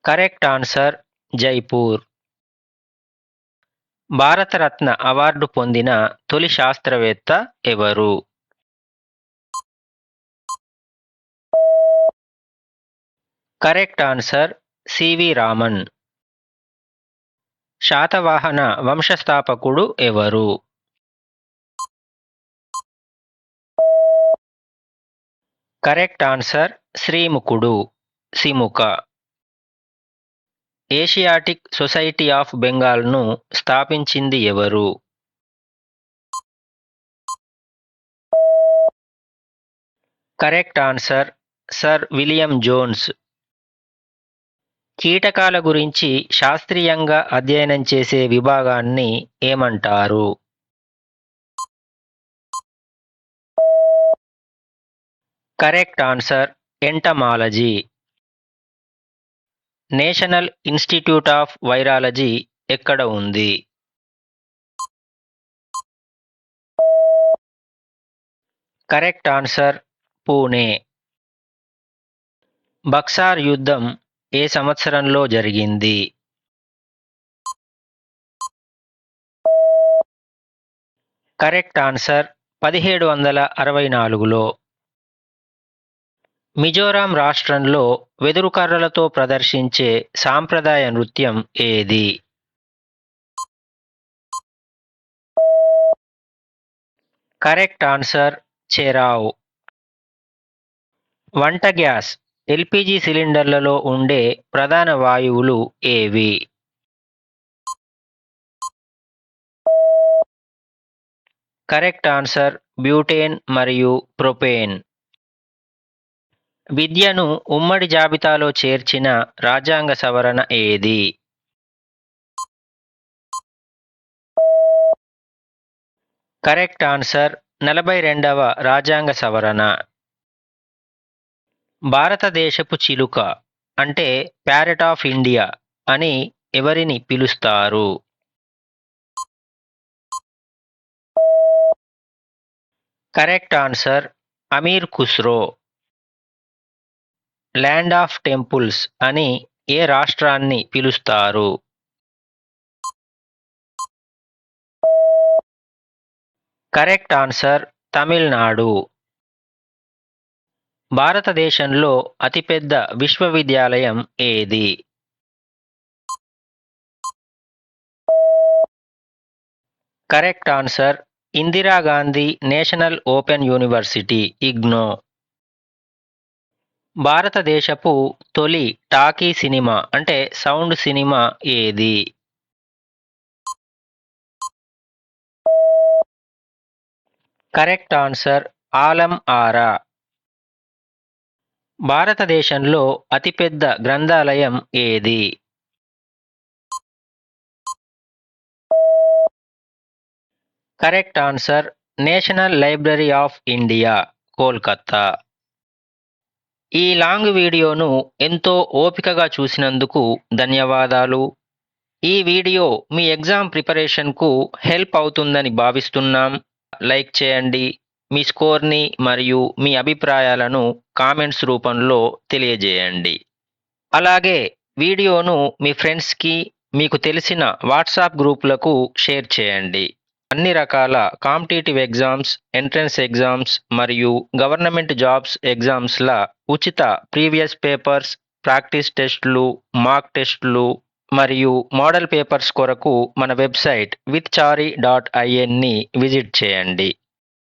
Correct answer Jaipur. Bharat Ratna award పొందిన తొలి శాస్త్రవేత్త ఎవరు? Correct answer CV Raman. Satavahana వంశస్థాపకుడు ఎవరు? కరెక్ట్ ఆన్సర్ శ్రీముఖుడు సిముక. ఏషియాటిక్ సొసైటీ ఆఫ్ బెంగాల్ను స్థాపించింది ఎవరు? Correct answer sir William Jones. కీటకాల గురించి శాస్త్రీయంగా అధ్యయనం చేసే విభాగాన్ని ఏమంటారు? Correct answer entomology. National institute of virology ఎక్కడ ఉంది? Correct answer Pune. బక్సార్ యుద్ధం ఏ సంవత్సరంలో జరిగింది? Correct answer 1764లో. మిజోరాం రాష్ట్రంలో వెదురు కర్రలతో ప్రదర్శించే సాంప్రదాయ నృత్యం ఏది? Correct answer Cheraw. వంట గ్యాస్ ఎల్పిజి సిలిండర్లలో ఉండే ప్రధాన వాయువులు ఏవి? కరెక్ట్ ఆన్సర్ బ్యూటేన్ మరియు ప్రొపేన్. విద్యను ఉమ్మడి జాబితాలో చేర్చిన రాజ్యాంగ సవరణ ఏది? కరెక్ట్ ఆన్సర్ 42వ రాజ్యాంగ సవరణ. భారతదేశపు చిలుక అంటే ప్యారెట్ ఆఫ్ ఇండియా అని ఎవరిని పిలుస్తారు? Correct answer Amir Khusro. Land of temples అని ఏ రాష్ట్రాన్ని పిలుస్తారు? Correct answer Tamil Nadu. భారతదేశంలో అతిపెద్ద విశ్వవిద్యాలయం ఏది? Correct answer Indira Gandhi national open university IGNOU. భారతదేశపు తొలి టాకీ సినిమా అంటే సౌండ్ సినిమా ఏది? Correct answer Alam Ara. భారతదేశంలో అతిపెద్ద గ్రంథాలయం ఏది? Correct answer national library of India Kolkata. ఈ లాంగ్ వీడియోను ఎంతో ఓపికగా చూసినందుకు ధన్యవాదాలు. ఈ వీడియో మీ ఎగ్జామ్ ప్రిపరేషన్కు హెల్ప్ అవుతుందని భావిస్తున్నాం. లైక్ చేయండి. మీ స్కోర్ని మరియు మీ అభిప్రాయాలను కామెంట్స్ రూపంలో తెలియజేయండి. అలాగే వీడియోను మీ ఫ్రెండ్స్కి, మీకు తెలిసిన వాట్సాప్ గ్రూపులకు షేర్ చేయండి. అన్ని రకాల కాంపిటీటివ్ ఎగ్జామ్స్, ఎంట్రన్స్ ఎగ్జామ్స్ మరియు గవర్నమెంట్ జాబ్స్ ఎగ్జామ్స్ల ఉచిత ప్రీవియస్ పేపర్స్, ప్రాక్టీస్ టెస్టులు, మాక్ టెస్టులు మరియు మోడల్ పేపర్స్ కొరకు మన వెబ్సైట్ withchari.in ని విజిట్ చేయండి.